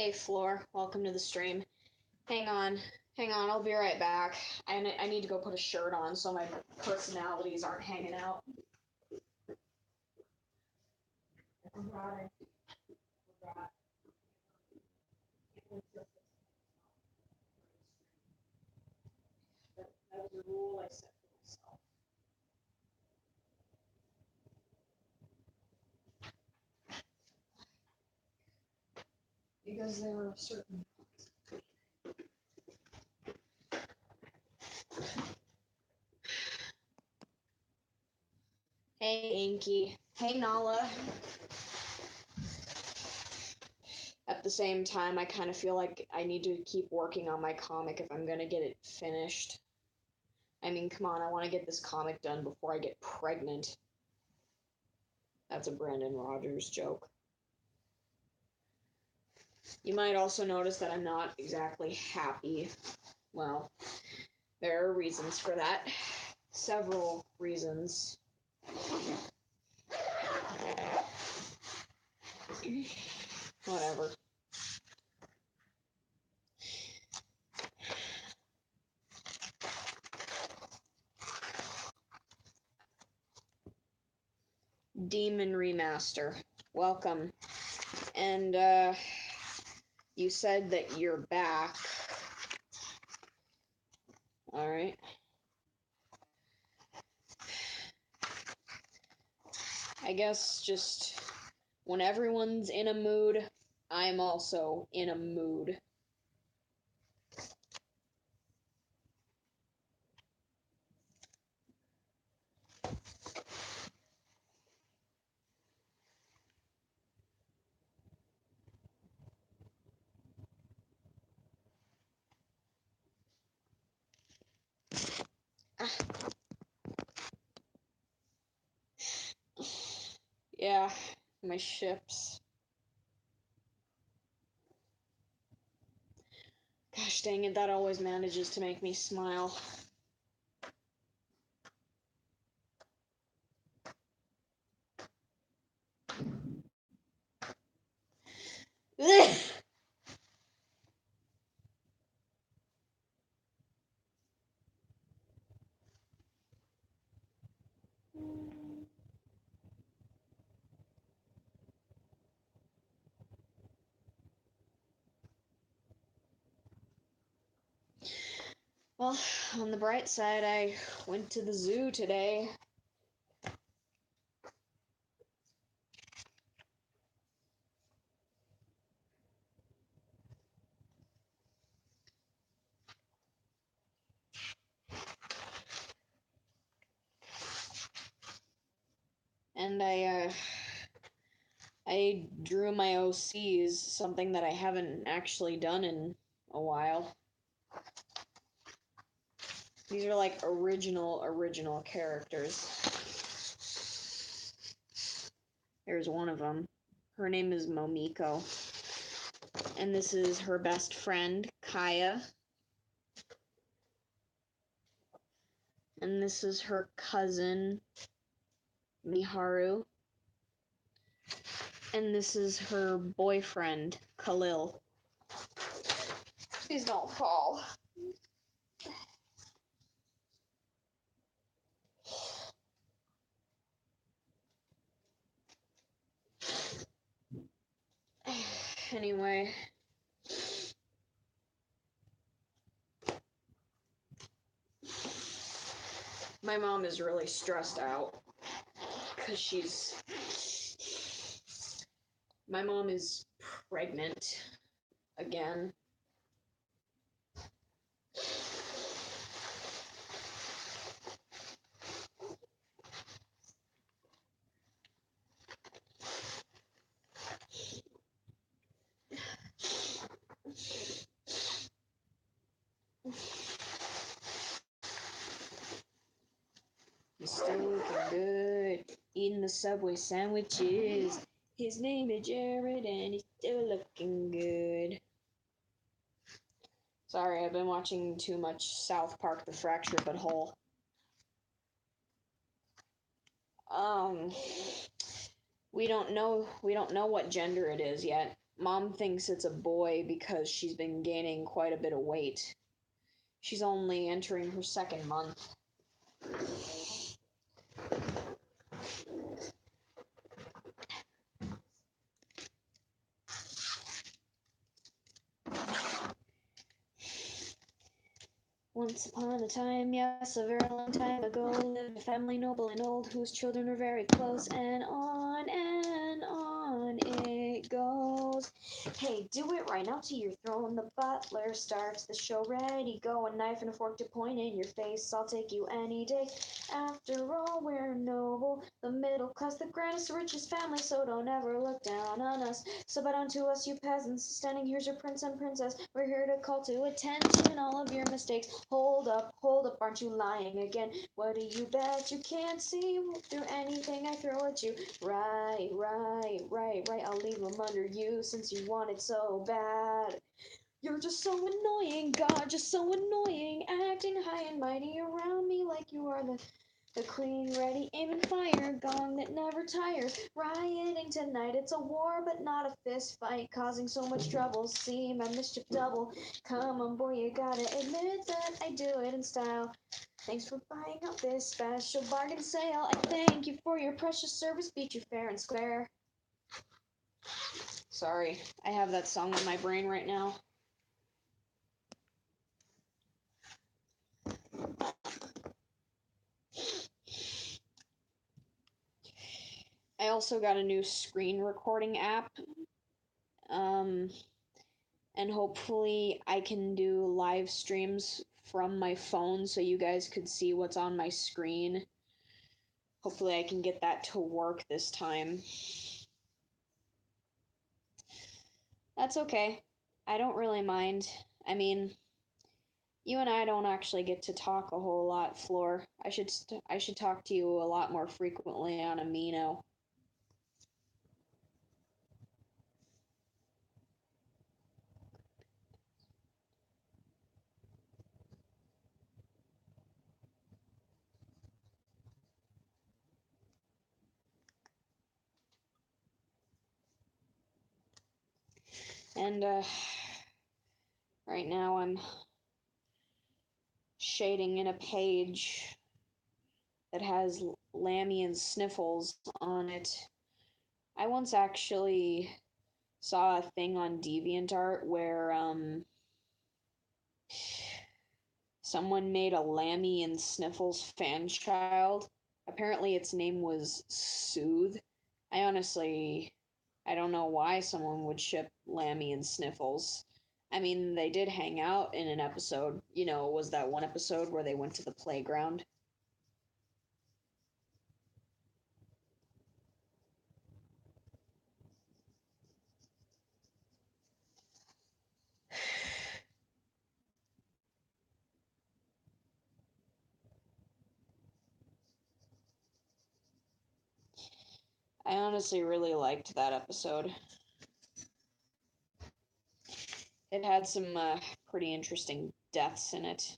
Hey Floor, welcome to the stream. Hang on, I'll be right back. I need to go put a shirt on so my personalities aren't hanging out. That was a rule I set for myself. Because there were certain. Hey Inky. Hey Nala. At the same time, I kind of feel like I need to keep working on my comic if I'm gonna get it finished. I mean, come on, I want to get this comic done before I get pregnant. That's a Brandon Rogers joke. You might also notice that I'm not exactly happy. Well, there are reasons for that. Several reasons. Whatever. Demon Remaster. Welcome. And, you said that you're back. Alright. I guess just when everyone's in a mood, I'm also in a mood. Yeah, my ships. Gosh dang it, that always manages to make me smile. Well, on the bright side, I went to the zoo today. And I drew my OCs, something that I haven't actually done in a while. These are like original characters. There's one of them. Her name is Momiko. And this is her best friend, Kaya. And this is her cousin, Miharu. And this is her boyfriend, Khalil. Please don't fall. Anyway. My mom is really stressed out. Because my mom is pregnant again. He's still looking good, eating the Subway sandwiches. His name is Jared, and he's still looking good. Sorry, I've been watching too much South Park: The Fractured But Whole. We don't know what gender it is yet. Mom thinks it's a boy because she's been gaining quite a bit of weight. She's only entering her second month. Once upon a time, yes, a very long time ago, lived a family noble and old, whose children were very close, and on it goes. Hey, do it right now to your throne. The butler starts the show. Ready, go, a knife and a fork to point in your face. I'll take you any day. After all, we're noble, the middle class, the grandest, richest family, so don't ever look down on us. So bow down to us, you peasants. Standing here's your prince and princess. We're here to call to attention all of your mistakes. Hold up, aren't you lying again? What do you bet? You can't see through anything I throw at you. Right, I'll leave them under you since you want it so bad. You're just so annoying, God, just so annoying. Acting high and mighty around me like you are the queen, ready, aim and fire, gong that never tires. Rioting tonight, it's a war, but not a fist fight, causing so much trouble. See my mischief double. Come on, boy, you gotta admit that I do it in style. Thanks for buying up this special bargain sale. I thank you for your precious service. Beat you fair and square. Sorry, I have that song in my brain right now. I also got a new screen recording app. And hopefully I can do live streams from my phone so you guys could see what's on my screen. Hopefully I can get that to work this time. That's okay. I don't really mind. I mean, you and I don't actually get to talk a whole lot, Floor. I should talk to you a lot more frequently on Amino. And right now I'm shading in a page that has Lammy and Sniffles on it. I once actually saw a thing on DeviantArt where someone made a Lammy and Sniffles fan child. Apparently its name was Soothe. I don't know why someone would ship Lammy and Sniffles. I mean, they did hang out in an episode. You know, was that one episode where they went to the playground? I honestly really liked that episode. It had some pretty interesting deaths in it.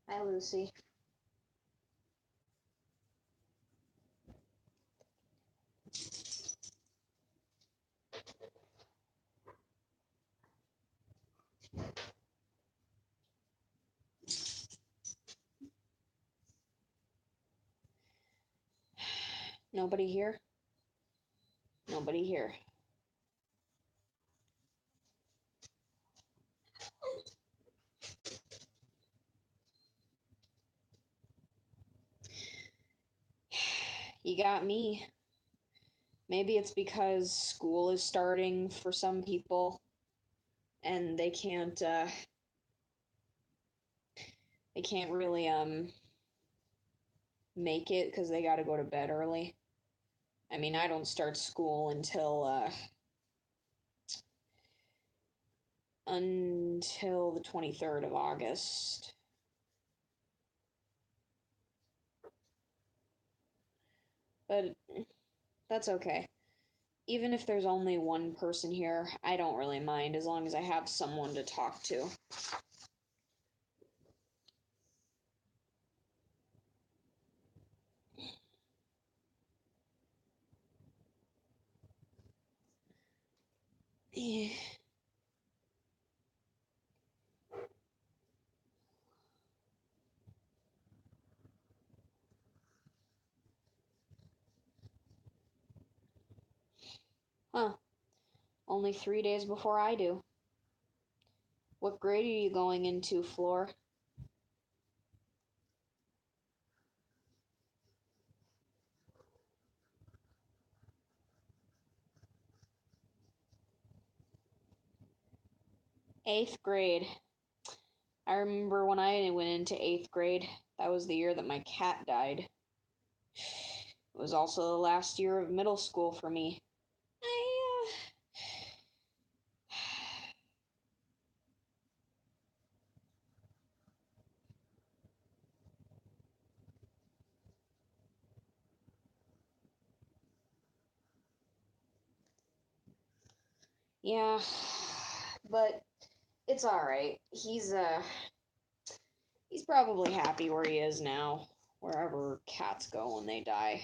Hi, Lucy. Nobody here? Nobody here. You got me. Maybe it's because school is starting for some people and they can't really make it because they got to go to bed early. I mean, I don't start school until until the 23rd of August. But that's okay. Even if there's only one person here, I don't really mind as long as I have someone to talk to. Yeah. Huh. Only 3 days before I do. What grade are you going into, Floor? Eighth grade. I remember when I went into eighth grade, that was the year that my cat died. It was also the last year of middle school for me. I, yeah, but it's all right. He's probably happy where he is now, wherever cats go when they die.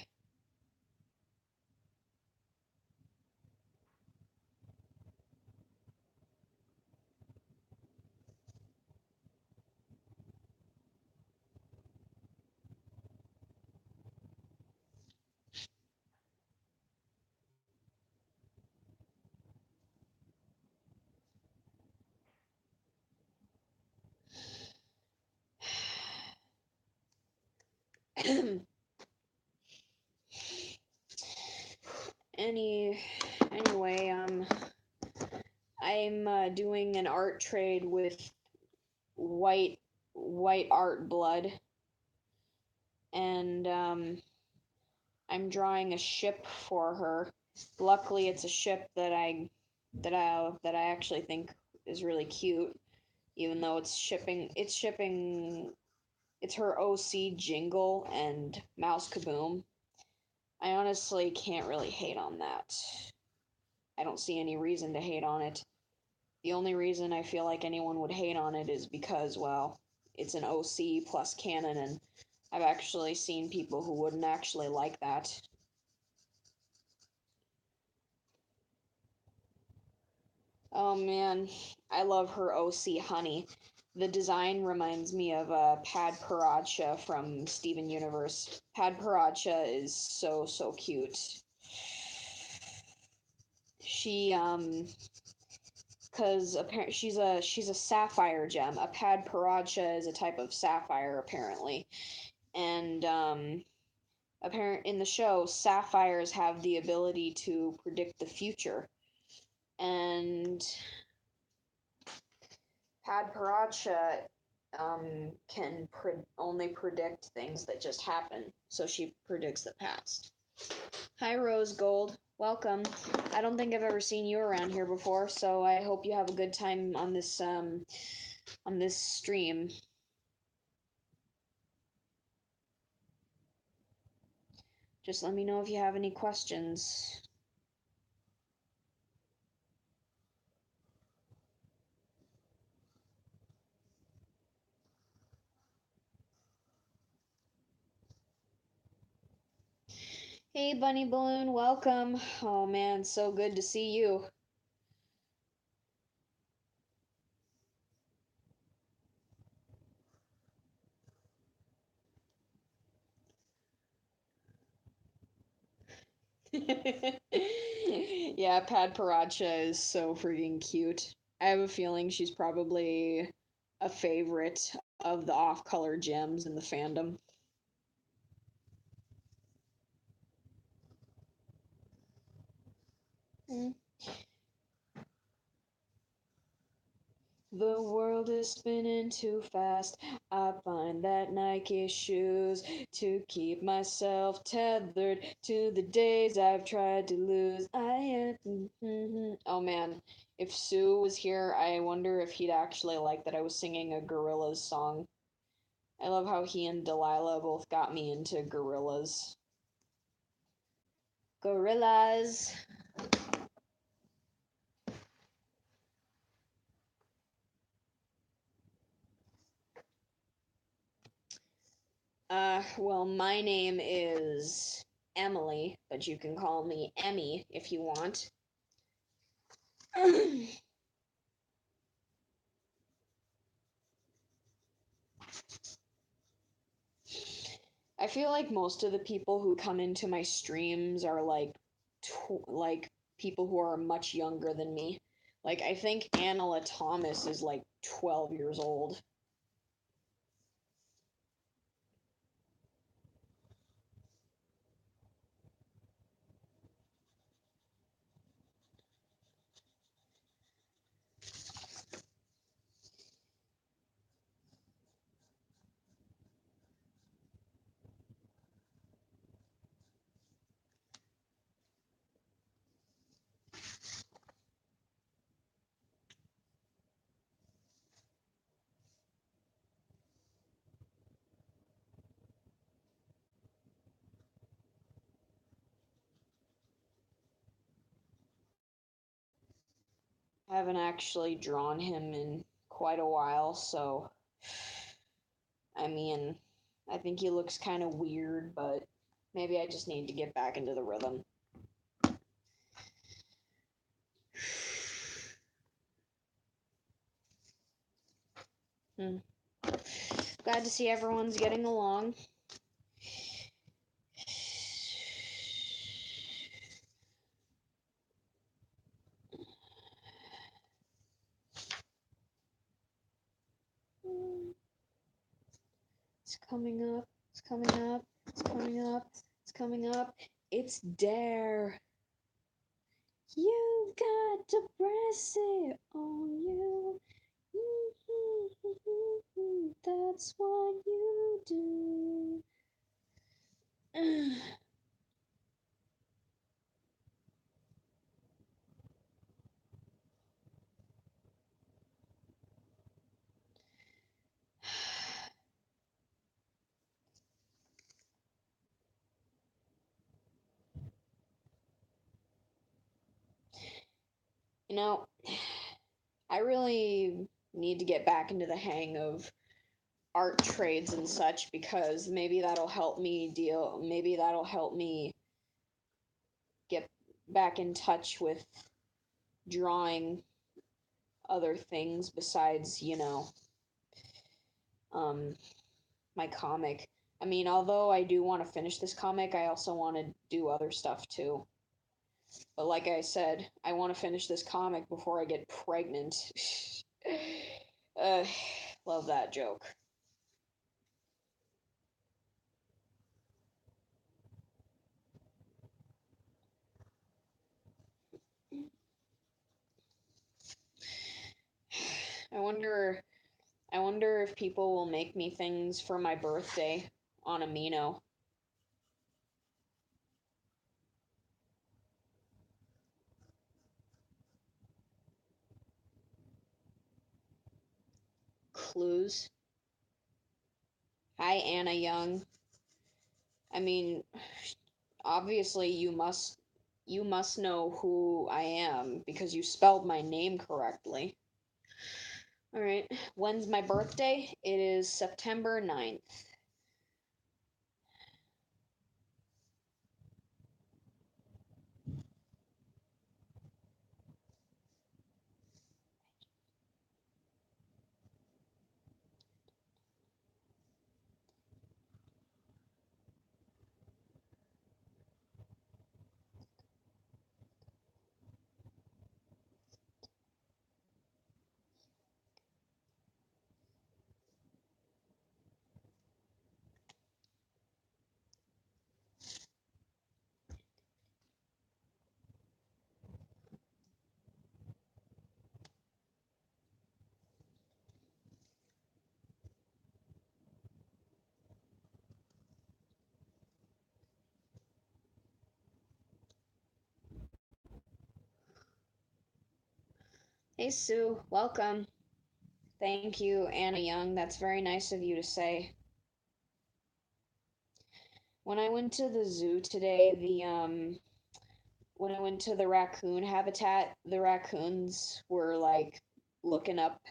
Anyway, I'm doing an art trade with white white art blood, and I'm drawing a ship for her. Luckily, it's a ship that I actually think is really cute, even though it's her OC Jingle and Mouse Kaboom. I honestly can't really hate on that. I don't see any reason to hate on it. The only reason I feel like anyone would hate on it is because, well, it's an OC plus canon, and I've actually seen people who wouldn't actually like that. Oh man, I love her OC Honey. The design reminds me of Pad Paracha from Steven Universe. Pad Paracha is so cute. She because apparently she's a sapphire gem. A Pad Paracha is a type of sapphire apparently, and apparent in the show, sapphires have the ability to predict the future, and Padparacha can only predict things that just happen, so she predicts the past. Hi, Rose Gold. Welcome. I don't think I've ever seen you around here before, so I hope you have a good time on this stream. Just let me know if you have any questions. Hey, Bunny Balloon, welcome. Oh man, so good to see you. Yeah, Pad Paracha is so freaking cute. I have a feeling she's probably a favorite of the off-color gems in the fandom. The world is spinning too fast. I find that Nike shoes to keep myself tethered to the days I've tried to lose. Oh man, if Sue was here, I wonder if he'd actually like that I was singing a Gorillaz song. I love how he and Delilah both got me into Gorillaz. Gorillaz. Well, my name is Emily, but you can call me Emmy if you want. I feel like most of the people who come into my streams are like people who are much younger than me. Like I think Anna Thomas is like 12 years old. I haven't actually drawn him in quite a while, so I mean, I think he looks kind of weird, but maybe I just need to get back into the rhythm. Glad to see everyone's getting along. It's coming up, it's coming up, it's coming up, it's coming up. It's Dare. You've got to press it on you. That's what you do. You know, I really need to get back into the hang of art trades and such because maybe that'll help me get back in touch with drawing other things besides, my comic. I mean, although I do want to finish this comic, I also want to do other stuff too. But like I said, I want to finish this comic before I get pregnant. uh, love that joke. I wonder I wonder if people will make me things for my birthday on Amino. Clues. Hi, Anna Young. I mean, obviously you must know who I am because you spelled my name correctly. All right. When's my birthday? It is September 9th. Hey Sue, welcome. Thank you, Anna Young. That's very nice of you to say. When I went to the zoo today, when I went to the raccoon habitat, the raccoons were like looking up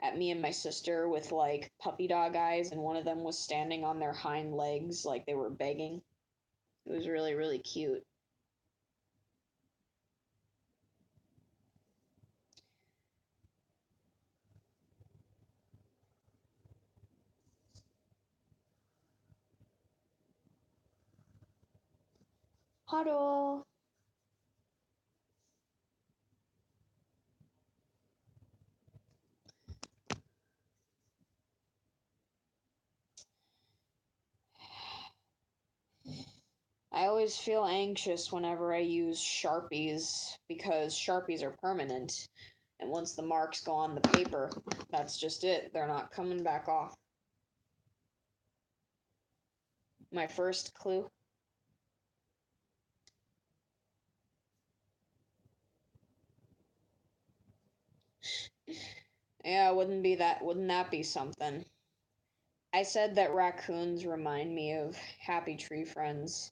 at me and my sister with like puppy dog eyes, and one of them was standing on their hind legs like they were begging. It was really, really cute. Huddle. I always feel anxious whenever I use Sharpies because Sharpies are permanent. And once the marks go on the paper, that's just it. They're not coming back off. My first clue. Yeah, wouldn't that be something? I said that raccoons remind me of Happy Tree Friends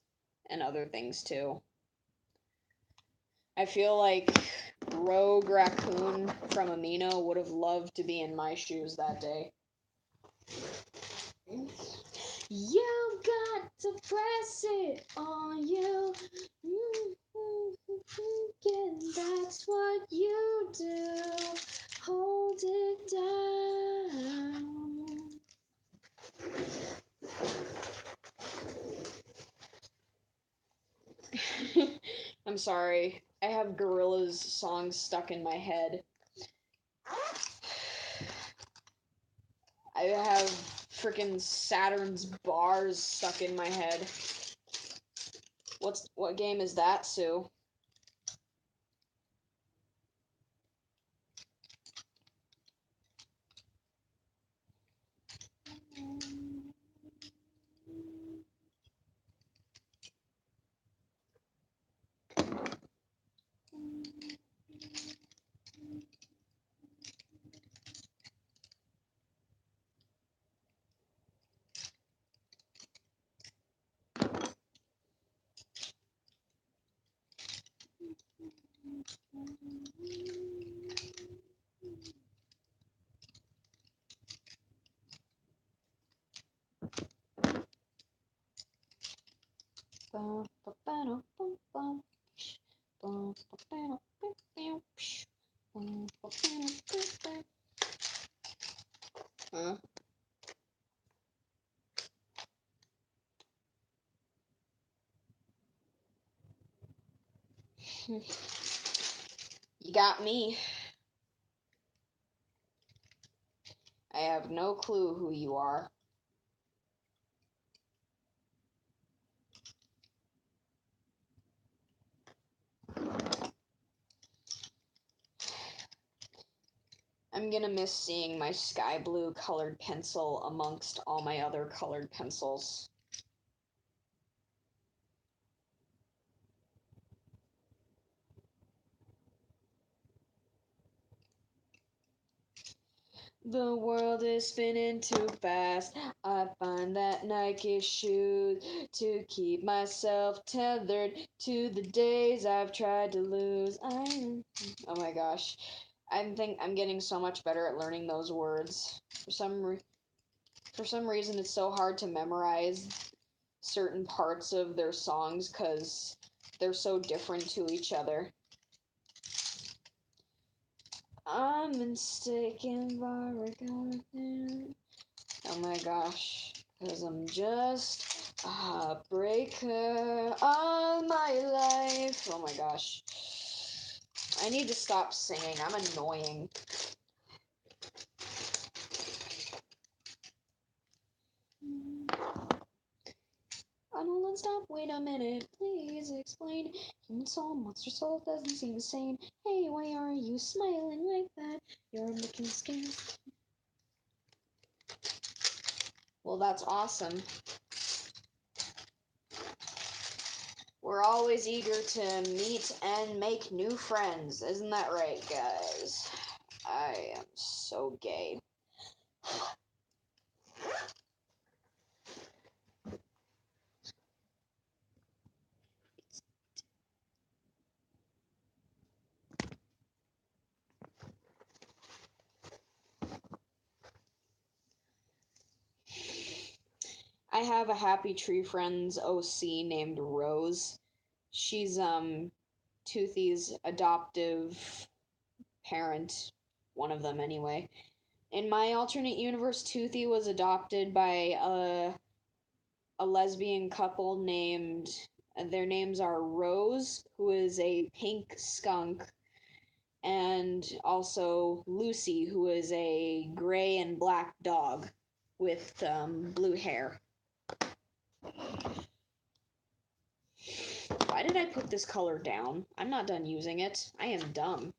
and other things too. I feel like Rogue Raccoon from Amino would have loved to be in my shoes that day. You've got to press it on you. And that's what you do. Hold it down. I'm sorry. I have Gorillaz songs stuck in my head. I have freaking Saturn's bars stuck in my head. What game is that, Sue? Huh? You got me. I have no clue who you are. I'm gonna miss seeing my sky blue colored pencil amongst all my other colored pencils. The world is spinning too fast. I find that Nike shoes to keep myself tethered to the days I've tried to lose. Oh my gosh. I'm getting so much better at learning those words. For some reason it's so hard to memorize certain parts of their songs cuz they're so different to each other. I'm mistaken by regard. Oh my gosh, because I'm just a heartbreaker all my life. Oh my gosh. I need to stop singing. I'm annoying. I don't stop. Wait a minute. Please explain. Human soul, monster soul doesn't seem sane. Hey, why are you smiling like that? You're looking scared. Well, that's awesome. We're always eager to meet and make new friends. Isn't that right, guys? I am so gay. I have a Happy Tree Friends OC named Rose. She's Toothy's adoptive parent, one of them anyway. In my alternate universe, Toothy was adopted by a lesbian couple named, their names are Rose, who is a pink skunk, and also Lucy, who is a gray and black dog with blue hair. Why did I put this color down? I'm not done using it. I am dumb.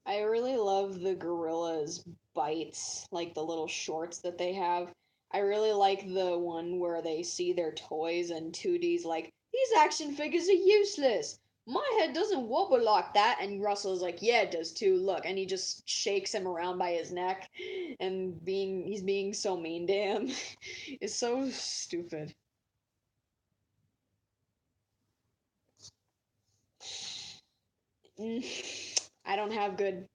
I really love the gorillas' bites, like the little shorts that they have. I really like the one where they see their toys and 2D's like, these action figures are useless. My head doesn't wobble like that. And Russell's like, yeah, it does too. Look. And he just shakes him around by his neck and he's being so mean to him. It's so stupid. I don't have good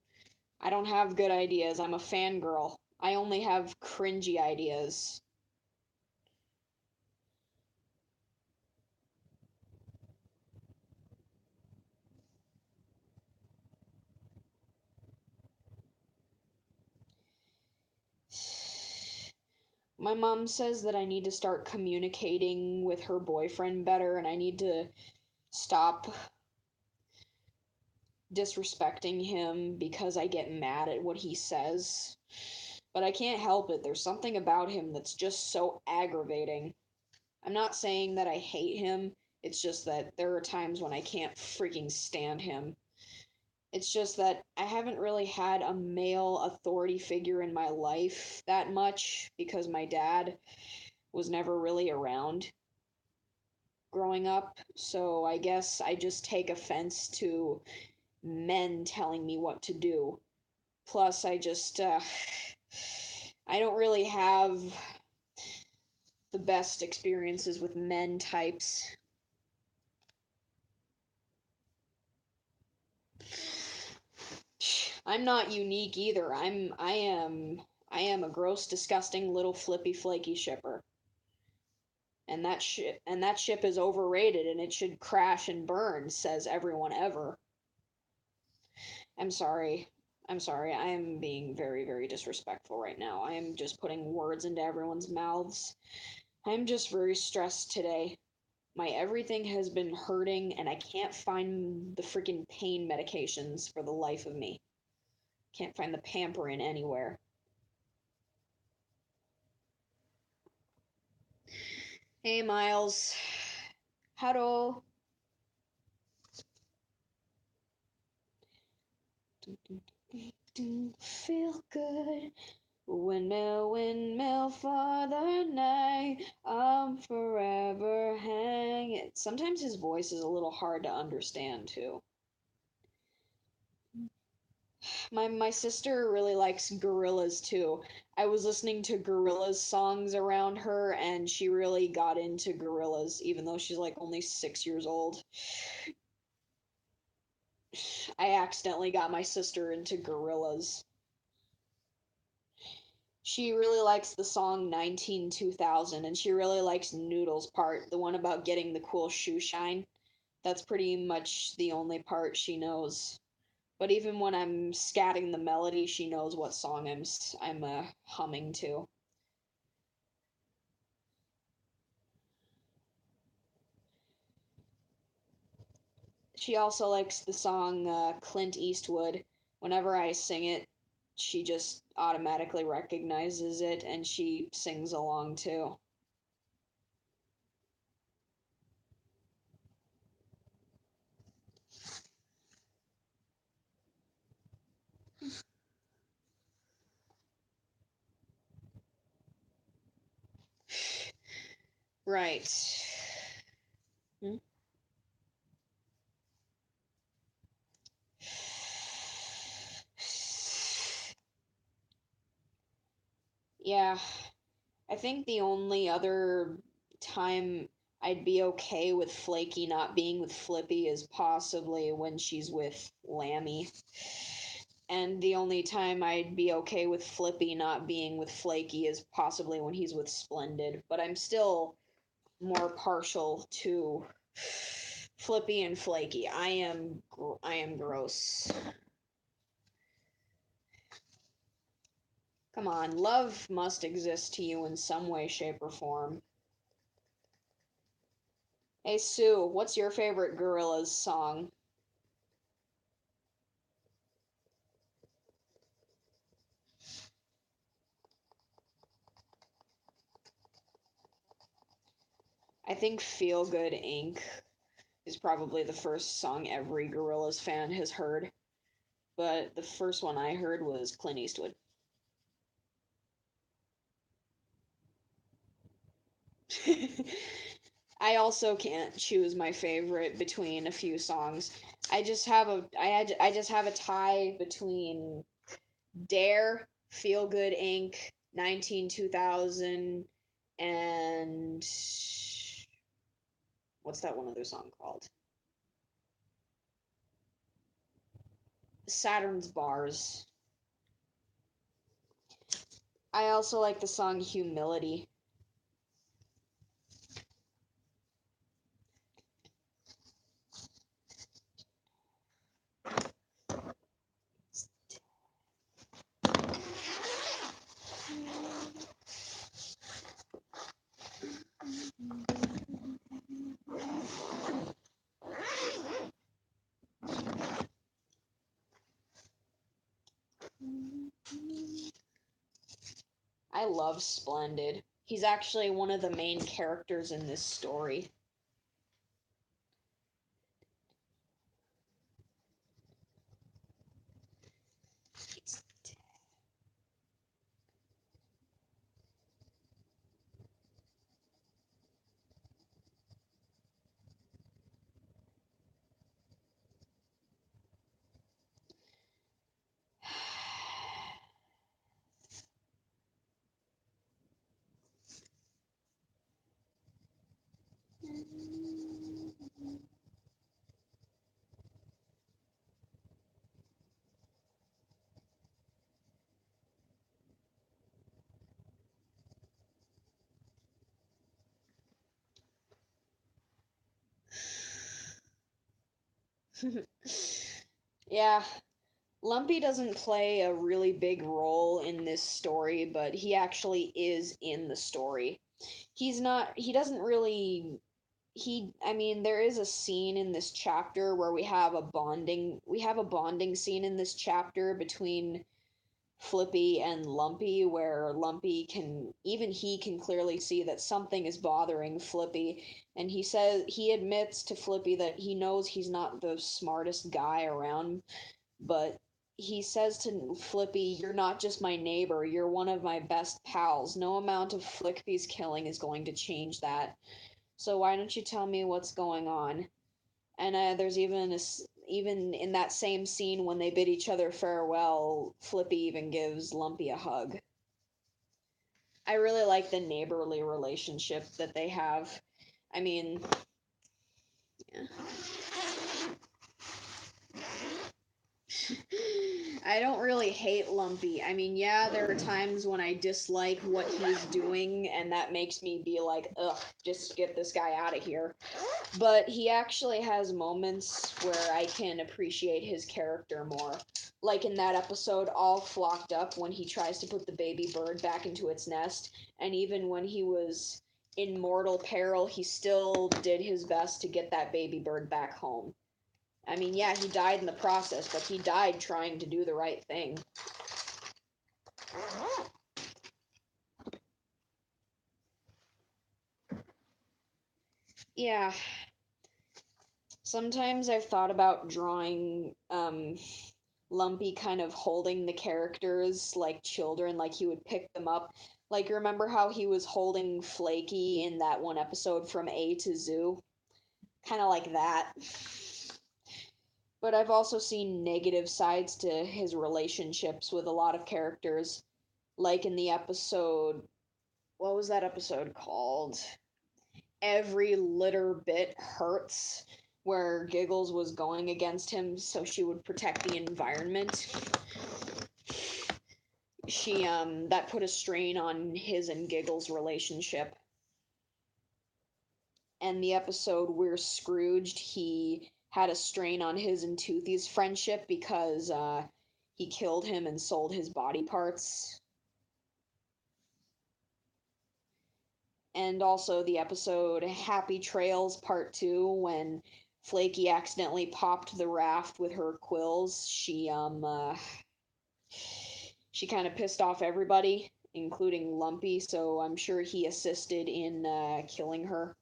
I don't have good ideas. I'm a fangirl. I only have cringy ideas. My mom says that I need to start communicating with her boyfriend better and I need to stop disrespecting him because I get mad at what he says. But I can't help it. There's something about him that's just so aggravating. I'm not saying that I hate him, it's just that there are times when I can't freaking stand him. It's just that I haven't really had a male authority figure in my life that much because my dad was never really around growing up. So I guess I just take offense to men telling me what to do. Plus, I don't really have the best experiences with men types. I'm not unique either. I am a gross, disgusting little flippy flaky shipper. And that ship is overrated and it should crash and burn, says everyone ever. I'm sorry. I'm sorry. I am being very, very disrespectful right now. I am just putting words into everyone's mouths. I'm just very stressed today. My everything has been hurting and I can't find the freaking pain medications for the life of me. Can't find the Pamperin anywhere. Hey, Miles. Hello. Feel good. Windmill, windmill for the night. I'm forever hanging. Sometimes his voice is a little hard to understand too. My sister really likes Gorillaz too. I was listening to Gorillaz songs around her and she really got into Gorillaz even though she's like only 6 years old. I accidentally got my sister into Gorillaz. She really likes the song 19-2000 and she really likes Noodle's part, the one about getting the cool shoe shine. That's pretty much the only part she knows. But even when I'm scatting the melody, she knows what song I'm humming to. She also likes the song Clint Eastwood. Whenever I sing it, she just automatically recognizes it and she sings along too. Right. Hmm? Yeah, I think the only other time I'd be okay with Flaky not being with Flippy is possibly when she's with Lammy. And the only time I'd be okay with Flippy not being with Flaky is possibly when he's with Splendid. But I'm still more partial to Flippy and Flaky. I am gross. Come on, love must exist to you in some way, shape, or form. Hey Sue, what's your favorite Gorillaz song? I think Feel Good Inc. is probably the first song every Gorillaz fan has heard, but the first one I heard was Clint Eastwood. I also can't choose my favorite between a few songs. I just have a tie between Dare, Feel Good Inc., 19 2000, and what's that one other song called? Saturn's Bars. I also like the song Humility. I love Splendid. He's actually one of the main characters in this story. Yeah, Lumpy doesn't play a really big role in this story, but he actually is in the story. He doesn't really I mean there is a scene in this chapter where we have a bonding scene in this chapter between Flippy and Lumpy, where he can clearly see that something is bothering Flippy, and he admits to Flippy that he knows he's not the smartest guy around, but he says to Flippy, "You're not just my neighbor, you're one of my best pals. No amount of Flippy's killing is going to change that. So why don't you tell me what's going on?" And there's even in that same scene when they bid each other farewell, Flippy even gives Lumpy a hug. I really like the neighborly relationship that they have. I mean, yeah. I don't really hate Lumpy. I mean, yeah, there are times when I dislike what he's doing, and that makes me be like, ugh, just get this guy out of here. But he actually has moments where I can appreciate his character more. Like in that episode, All Flocked Up, when he tries to put the baby bird back into its nest, and even when he was in mortal peril, he still did his best to get that baby bird back home. I mean, yeah, he died in the process, but he died trying to do the right thing. Yeah. Sometimes I've thought about drawing Lumpy kind of holding the characters like children, like he would pick them up. Like, remember how he was holding Flaky in that one episode from A to Zoo? Kind of like that. But I've also seen negative sides to his relationships with a lot of characters. Like in the episode, what was that episode called? Every Litter Bit Hurts, where Giggles was going against him so she would protect the environment. She that put a strain on his and Giggles' relationship. And the episode We're Scrooged, he had a strain on his and Toothy's friendship because he killed him and sold his body parts. And also the episode Happy Trails Part 2, when Flaky accidentally popped the raft with her quills. She kind of pissed off everybody, including Lumpy, so I'm sure he assisted in killing her.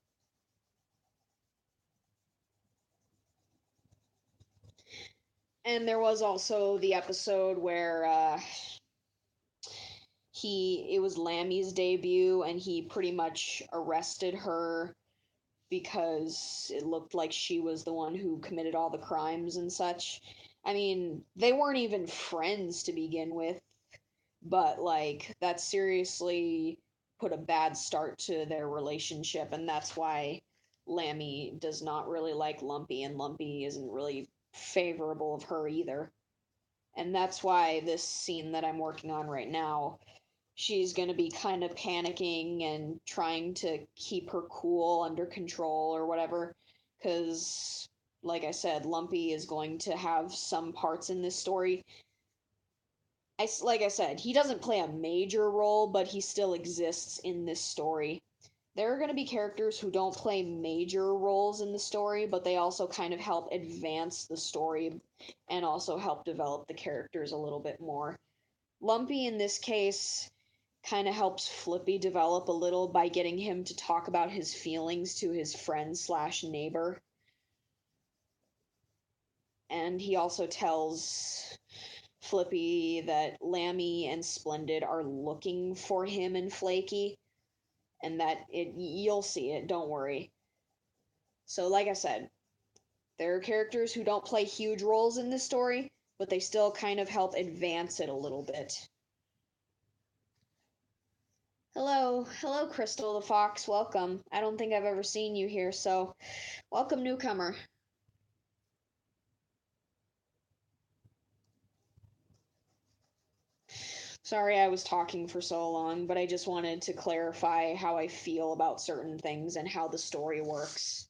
And there was also the episode where it was Lammy's debut, and he pretty much arrested her because it looked like she was the one who committed all the crimes and such. I mean, they weren't even friends to begin with, but like that seriously put a bad start to their relationship, and that's why Lammy does not really like Lumpy, and Lumpy isn't really favorable of her either. And that's why this scene that I'm working on right now, she's going to be kind of panicking and trying to keep her cool under control or whatever, because like I said, Lumpy is going to have some parts in this story. Like I said, he doesn't play a major role, but he still exists in this story. There are going to be characters who don't play major roles in the story, but they also kind of help advance the story and also help develop the characters a little bit more. Lumpy, in this case, kind of helps Flippy develop a little by getting him to talk about his feelings to his friend slash neighbor. And he also tells Flippy that Lammy and Splendid are looking for him and Flaky, and that you'll see it, don't worry. So like I said, there are characters who don't play huge roles in this story, but they still kind of help advance it a little bit. Hello, Crystal the Fox, welcome. I don't think I've ever seen you here, so welcome, newcomer. Sorry I was talking for so long, but I just wanted to clarify how I feel about certain things and how the story works.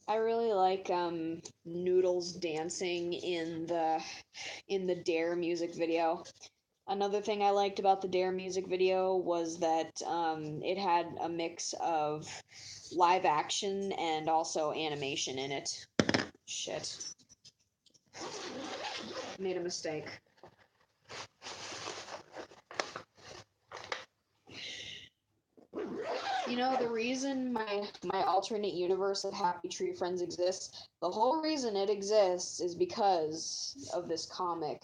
I really like Noodles dancing in the Dare music video. Another thing I liked about the Dare music video was that it had a mix of live action and also animation in it. Shit. Made a mistake. You know, the reason my alternate universe of Happy Tree Friends exists, the whole reason it exists is because of this comic.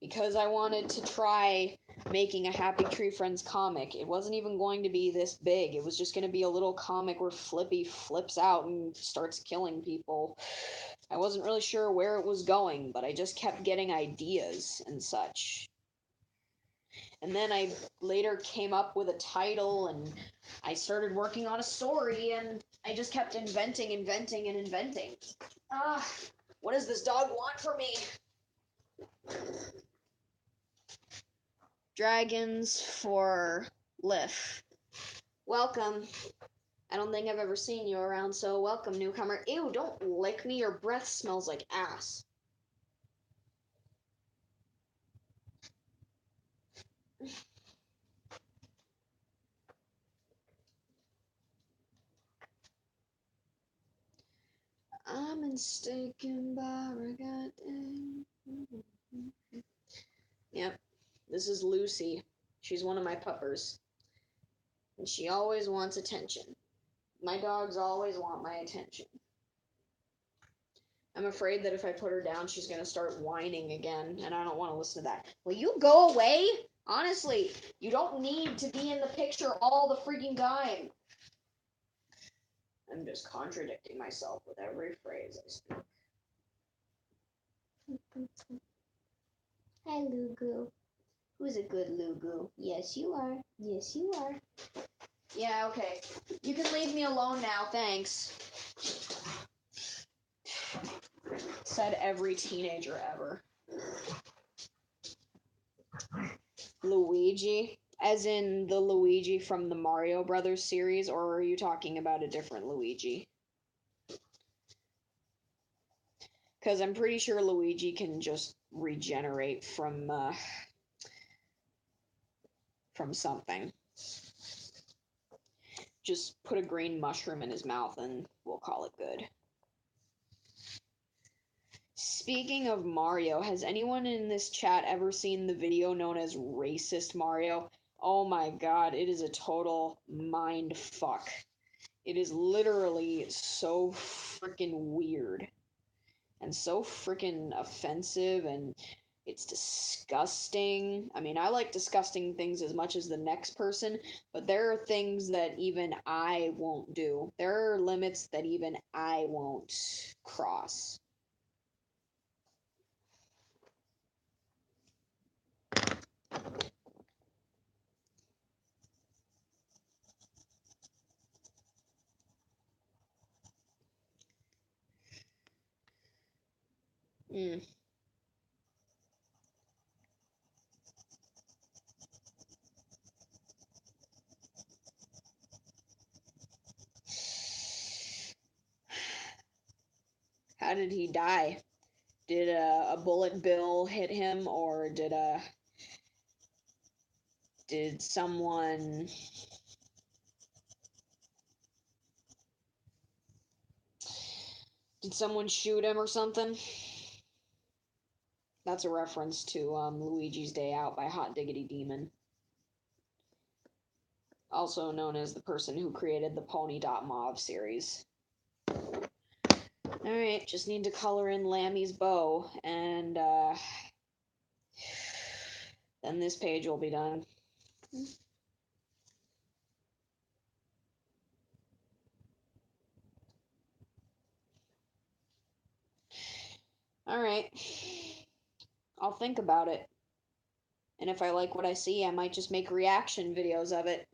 Because I wanted to try making a Happy Tree Friends comic. It wasn't even going to be this big. It was just going to be a little comic where Flippy flips out and starts killing people. I wasn't really sure where it was going, but I just kept getting ideas and such. And then I later came up with a title, and I started working on a story, and I just kept inventing, inventing, and inventing. Ah, what does this dog want from me? Dragons for Liff. Welcome. I don't think I've ever seen you around, so welcome, newcomer. Ew, don't lick me. Your breath smells like ass. I'm mistaken by a goddamn. Yep, this is Lucy. She's one of my puppers. And she always wants attention. My dogs always want my attention. I'm afraid that if I put her down, she's going to start whining again, and I don't want to listen to that. Will you go away? Honestly, you don't need to be in the picture all the freaking time. I'm just contradicting myself with every phrase I speak. Hi, Lugu. Who's a good Lugu? Yes, you are. Yes, you are. Yeah, okay. You can leave me alone now, thanks. Said every teenager ever. Luigi? As in the Luigi from the Mario Brothers series, or are you talking about a different Luigi? Because I'm pretty sure Luigi can just regenerate from something. Just put a green mushroom in his mouth and we'll call it good. Speaking of Mario, has anyone in this chat ever seen the video known as Racist Mario? Oh my god, it is a total mind fuck. It is literally so freaking weird and so freaking offensive, and it's disgusting. I mean, I like disgusting things as much as the next person, but there are things that even I won't do. There are limits that even I won't cross. Mm. How did he die? Did a bullet bill hit him, or did someone shoot him or something? That's a reference to Luigi's Day Out by Hot Diggity Demon, also known as the person who created the Pony.Mov series. Alright, just need to color in Lammy's bow, and then this page will be done. Alright, I'll think about it. And if I like what I see, I might just make reaction videos of it.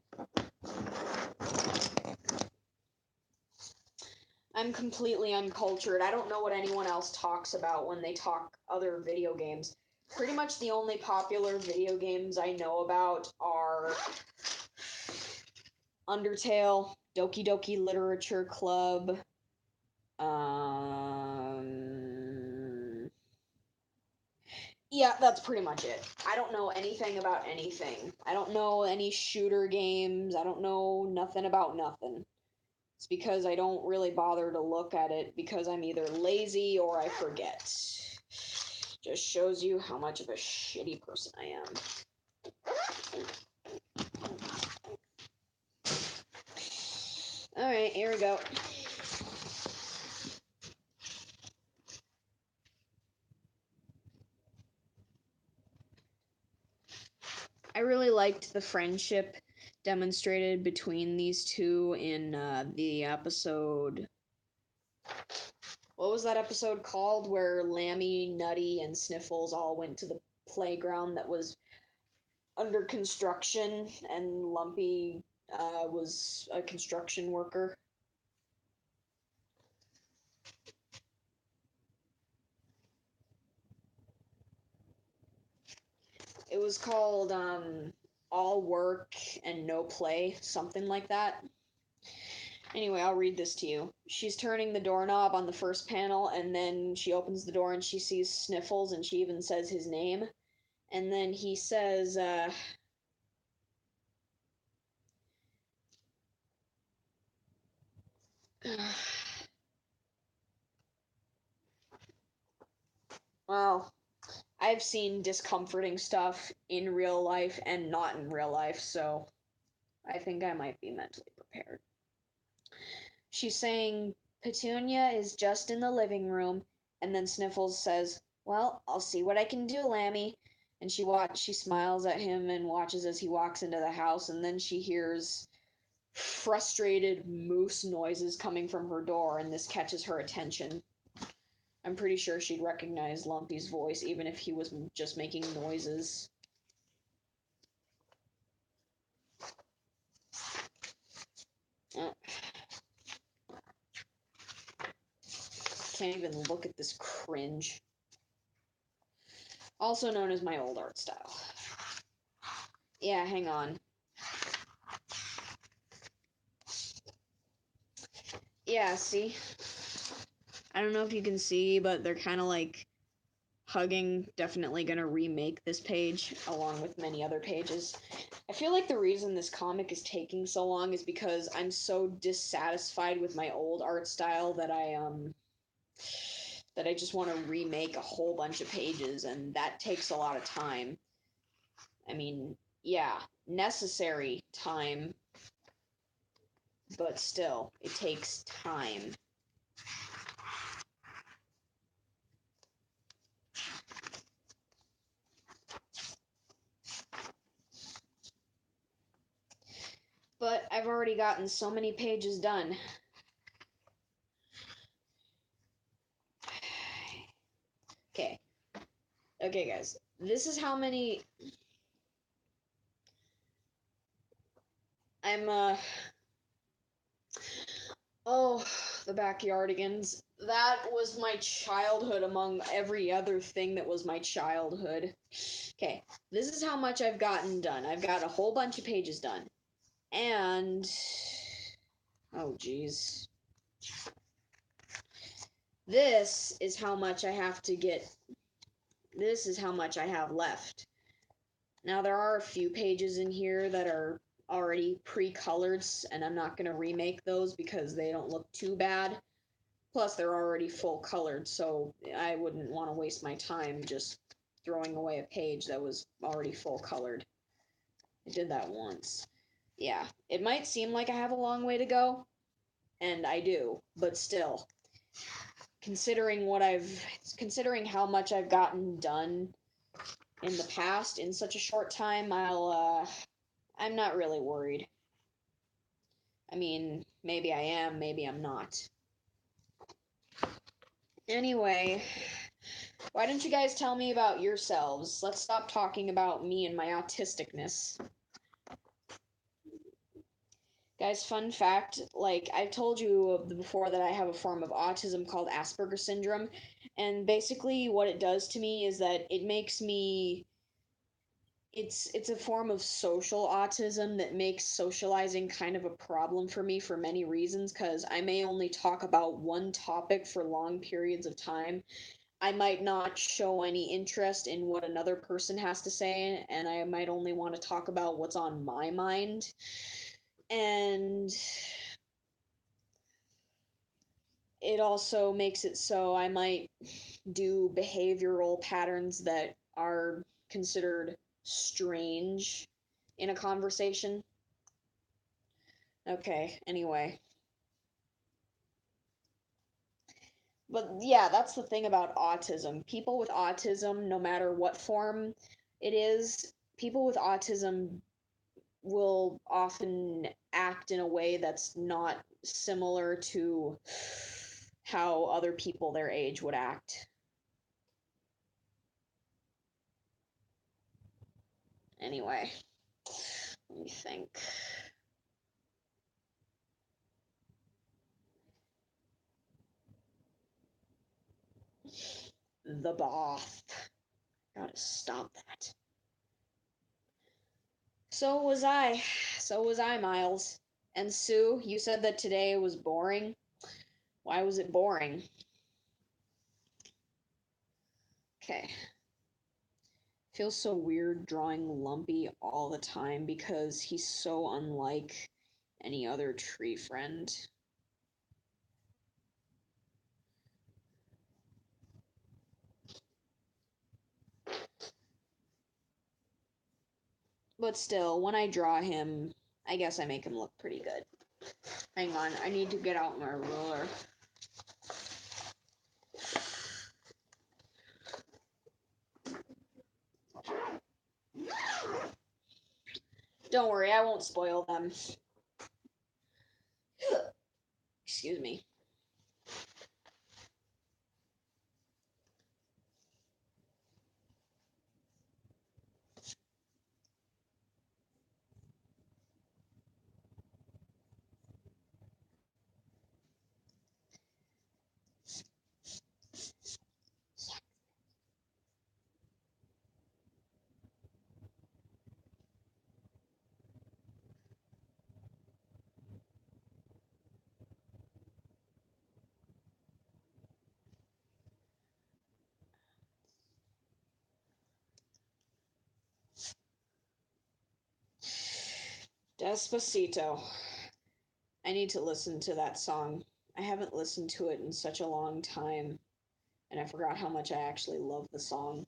I'm completely uncultured. I don't know what anyone else talks about when they talk other video games. Pretty much the only popular video games I know about are Undertale, Doki Doki Literature Club, yeah, that's pretty much it. I don't know anything about anything. I don't know any shooter games. I don't know nothing about nothing. It's because I don't really bother to look at it because I'm either lazy or I forget. Just shows you how much of a shitty person I am. Alright, here we go. I really liked the friendship demonstrated between these two in the episode. What was that episode called where Lammy, Nutty, and Sniffles all went to the playground that was under construction and Lumpy was a construction worker? It was called All Work and No Play, something like that. Anyway, I'll read this to you. She's turning the doorknob on the first panel, and then she opens the door and she sees Sniffles, and she even says his name. And then he says, well, I've seen discomforting stuff in real life and not in real life, so I think I might be mentally prepared. She's saying Petunia is just in the living room, and then Sniffles says, "Well, I'll see what I can do, Lammy." And she smiles at him and watches as he walks into the house, and then she hears frustrated moose noises coming from her door, and this catches her attention. I'm pretty sure she'd recognize Lumpy's voice even if he was just making noises. Oh. Can't even look at this cringe. Also known as my old art style. Yeah, hang on. Yeah, see? I don't know if you can see, but they're kind of like hugging. Definitely gonna remake this page along with many other pages. I feel like the reason this comic is taking so long is because I'm so dissatisfied with my old art style that I just want to remake a whole bunch of pages, and that takes a lot of time. I mean, yeah, necessary time, but still, it takes time. But I've already gotten so many pages done. Okay. Okay, guys. This is how many... I'm. Oh, the Backyardigans. That was my childhood among every other thing that was my childhood. Okay, this is how much I've gotten done. I've got a whole bunch of pages done. And... Oh, geez. This is how much I have to get. This is how much I have left. Now, there are a few pages in here that are already pre-colored, and I'm not going to remake those because they don't look too bad. Plus, they're already full colored, so I wouldn't want to waste my time just throwing away a page that was already full colored. I did that once. Yeah, it might seem like I have a long way to go, and I do, but still, considering how much I've gotten done in the past in such a short time, I'm not really worried. I mean, maybe I am, maybe I'm not. Anyway, why don't you guys tell me about yourselves? Let's stop talking about me and my autisticness. Guys, fun fact, like I've told you before that I have a form of autism called Asperger syndrome, and basically what it does to me is that it makes me it's a form of social autism that makes socializing kind of a problem for me for many reasons because I may only talk about one topic for long periods of time. I might not show any interest in what another person has to say, and I might only want to talk about what's on my mind. And it also makes it so I might do behavioral patterns that are considered strange in a conversation. Okay, anyway. But yeah, that's the thing about autism. People with autism, no matter what form it is, people with autism will often act in a way that's not similar to how other people their age would act. Anyway, let me think. The bath. Gotta stop that. So was I. So was I, Miles. And Sue, you said that today was boring. Why was it boring? Okay. Feels so weird drawing Lumpy all the time because he's so unlike any other tree friend. But still, when I draw him, I guess I make him look pretty good. Hang on, I need to get out my ruler. Don't worry, I won't spoil them. Excuse me. Despacito. I need to listen to that song. I haven't listened to it in such a long time, and I forgot how much I actually love the song.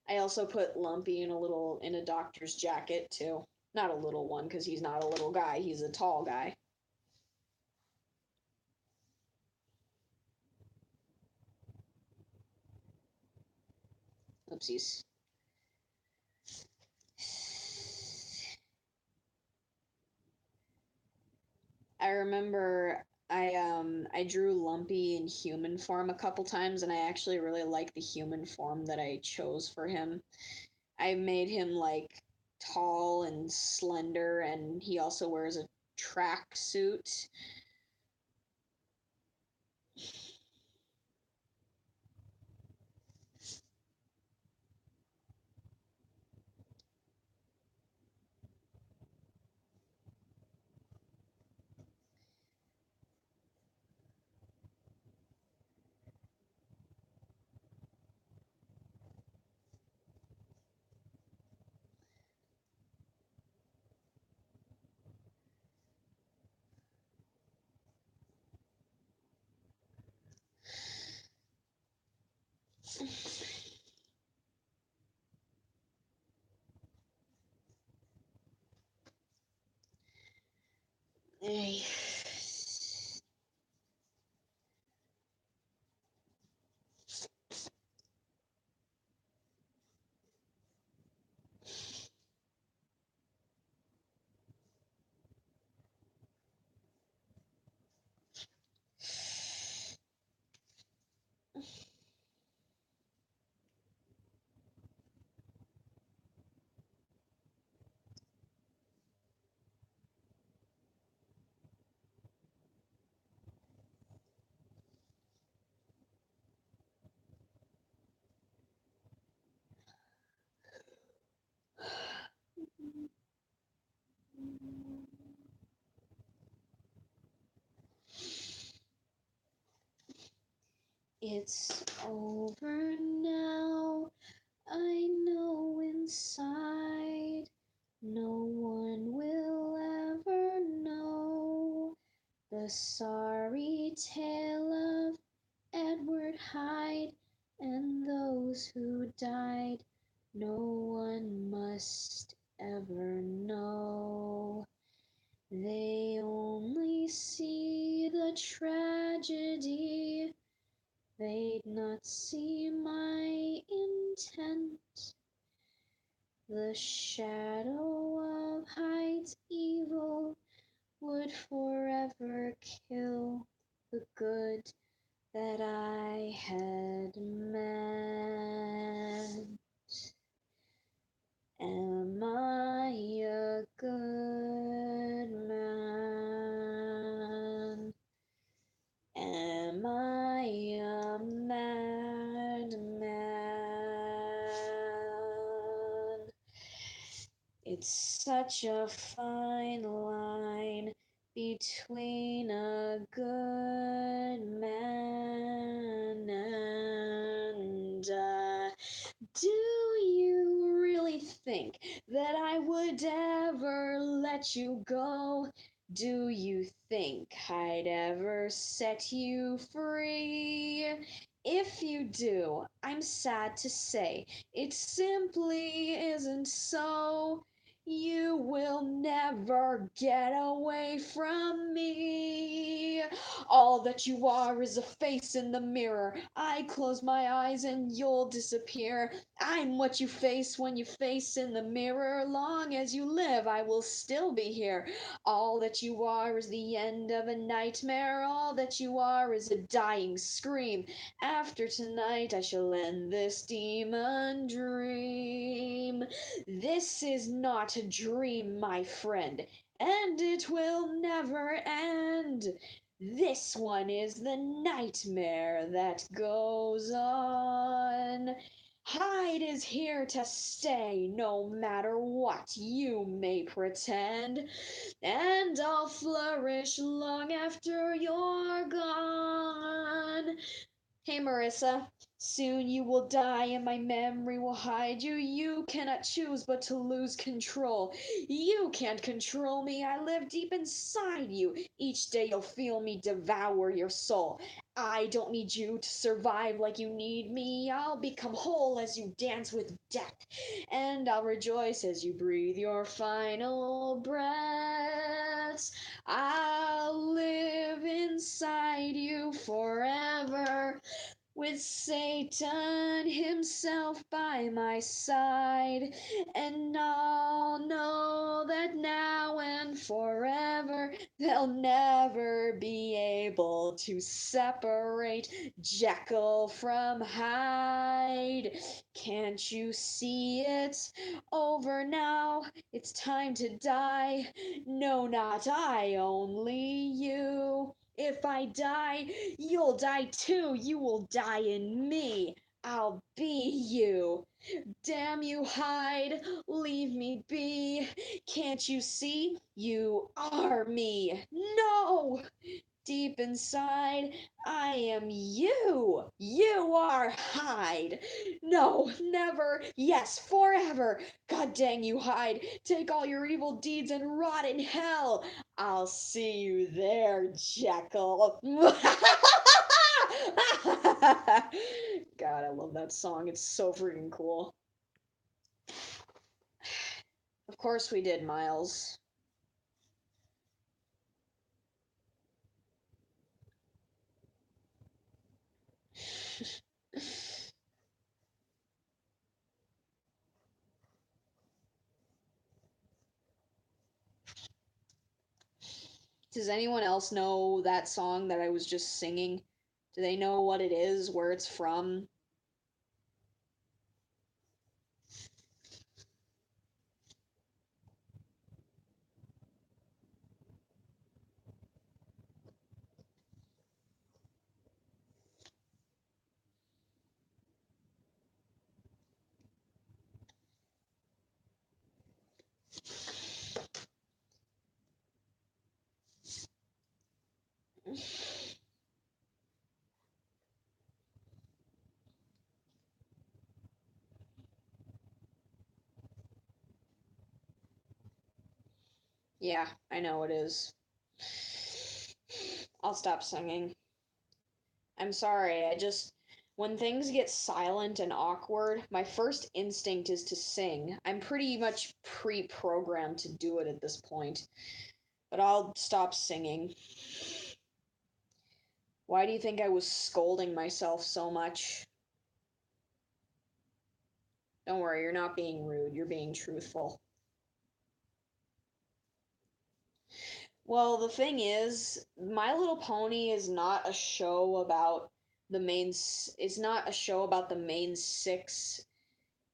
I also put Lumpy in a doctor's jacket too. Not a little one, because he's not a little guy, he's a tall guy. Oopsies. I remember I drew Lumpy in human form a couple times, and I actually really like the human form that I chose for him. I made him like tall and slender, and he also wears a track suit. Hey. It's over now, I know inside. No one will ever know the sorry tale of Edward Hyde and those who died. No one must ever know. They only see the tragedy, they'd not see my intent. The shadow of Hyde's evil would forever kill the good that I had meant. Am I a good man? Am I a madman? It's such a fine line between a good man and do you really think that I would ever let you go? Do you think I'd ever set you free? If you do, I'm sad to say, it simply isn't so. You will never get away from me. All that you are is a face in the mirror. I close my eyes and you'll disappear. I'm what you face when you face in the mirror. Long as you live, I will still be here. All that you are is the end of a nightmare. All that you are is a dying scream. After tonight, I shall end this demon dream. This is not a dream, my friend, and it will never end. This one is the nightmare that goes on. Hyde is here to stay, no matter what you may pretend, and I'll flourish long after you're gone. Hey Marissa, soon you will die and my memory will hide you. You cannot choose but to lose control. You can't control me, I live deep inside you. Each day you'll feel me devour your soul. I don't need you to survive like you need me. I'll become whole as you dance with death, and I'll rejoice as you breathe your final breaths. I'll live inside you forever, with Satan himself by my side, and I'll know that now and forever they'll never be able to separate Jekyll from Hyde. Can't you see it? Over now, it's time to die. No, not I, only you. If I die, you'll die too. You will die in me. I'll be you. Damn you, Hyde. Leave me be. Can't you see? You are me. No! Deep inside, I am you. You are Hyde. No, never. Yes, forever. God dang you, Hyde. Take all your evil deeds and rot in hell. I'll see you there, Jekyll. God, I love that song. It's so freaking cool. Of course we did, Miles. Does anyone else know that song that I was just singing? Do they know what it is, where it's from? Yeah, I know it is. I'll stop singing. I'm sorry, when things get silent and awkward, my first instinct is to sing. I'm pretty much pre-programmed to do it at this point, but I'll stop singing. Why do you think I was scolding myself so much? Don't worry, you're not being rude, you're being truthful. Well, the thing is, My Little Pony is not a show about it's not a show about the main six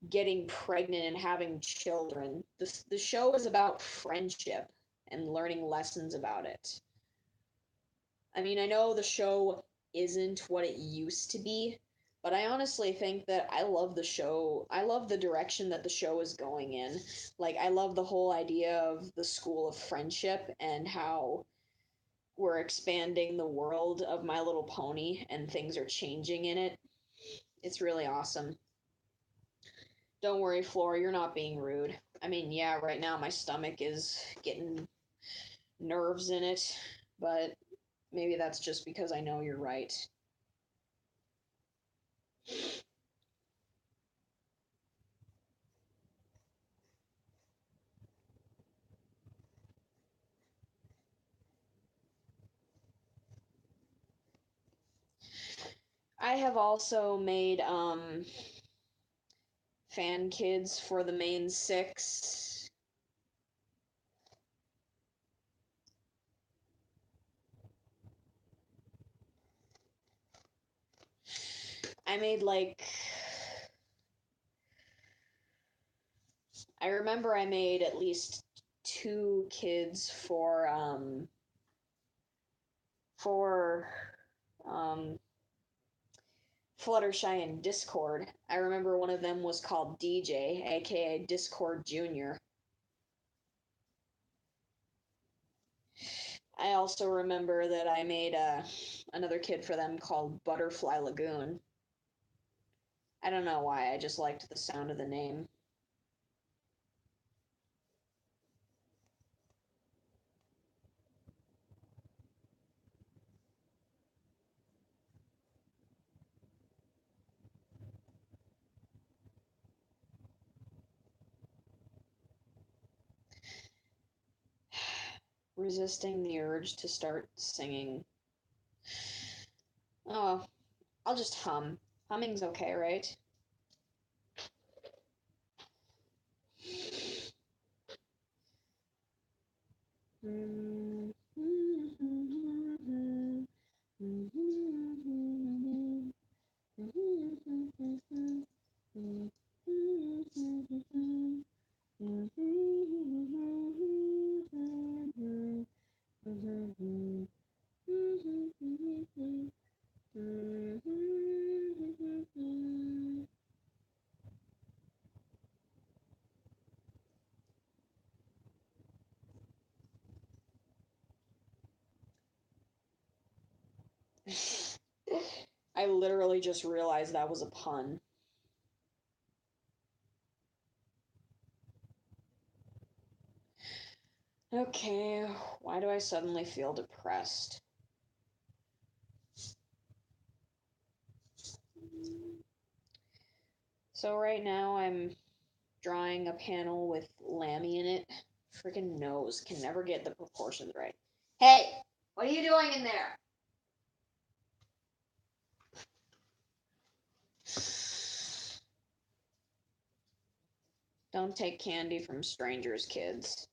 getting pregnant and having children. The show is about friendship and learning lessons about it. I mean, I know the show isn't what it used to be, but I honestly think that I love the show. I love the direction that the show is going in. Like, I love the whole idea of the school of friendship and how we're expanding the world of My Little Pony and things are changing in it. It's really awesome. Don't worry, Floor, you're not being rude. I mean, yeah, right now my stomach is getting nerves in it, but maybe that's just because I know you're right. I have also made fan kids for the main six. I made like I remember I made at least two kids for um Fluttershy and Discord. I remember one of them was called DJ, aka Discord Junior. I also remember that I made another kid for them called Butterfly Lagoon. I don't know why, I just liked the sound of the name. Resisting the urge to start singing. Oh, I'll just hum. Humming's okay, right? I literally just realized that was a pun. Okay, why do I suddenly feel depressed? So right now I'm drawing a panel with Lammy in it. Freaking nose can never get the proportions right. Hey, what are you doing in there? Don't take candy from strangers, kids.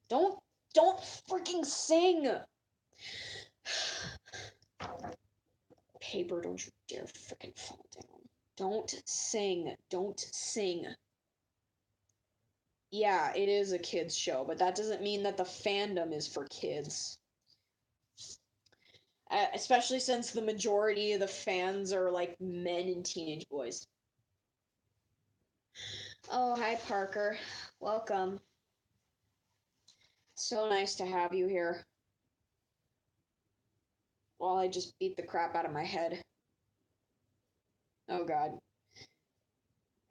Don't freaking sing. Paper, don't you dare freaking fall down. Don't sing. Don't sing. Yeah, it is a kids show, but that doesn't mean that the fandom is for kids. Especially since the majority of the fans are like men and teenage boys. Oh, hi Parker. Welcome. So nice to have you here. While I just beat the crap out of my head. Oh god.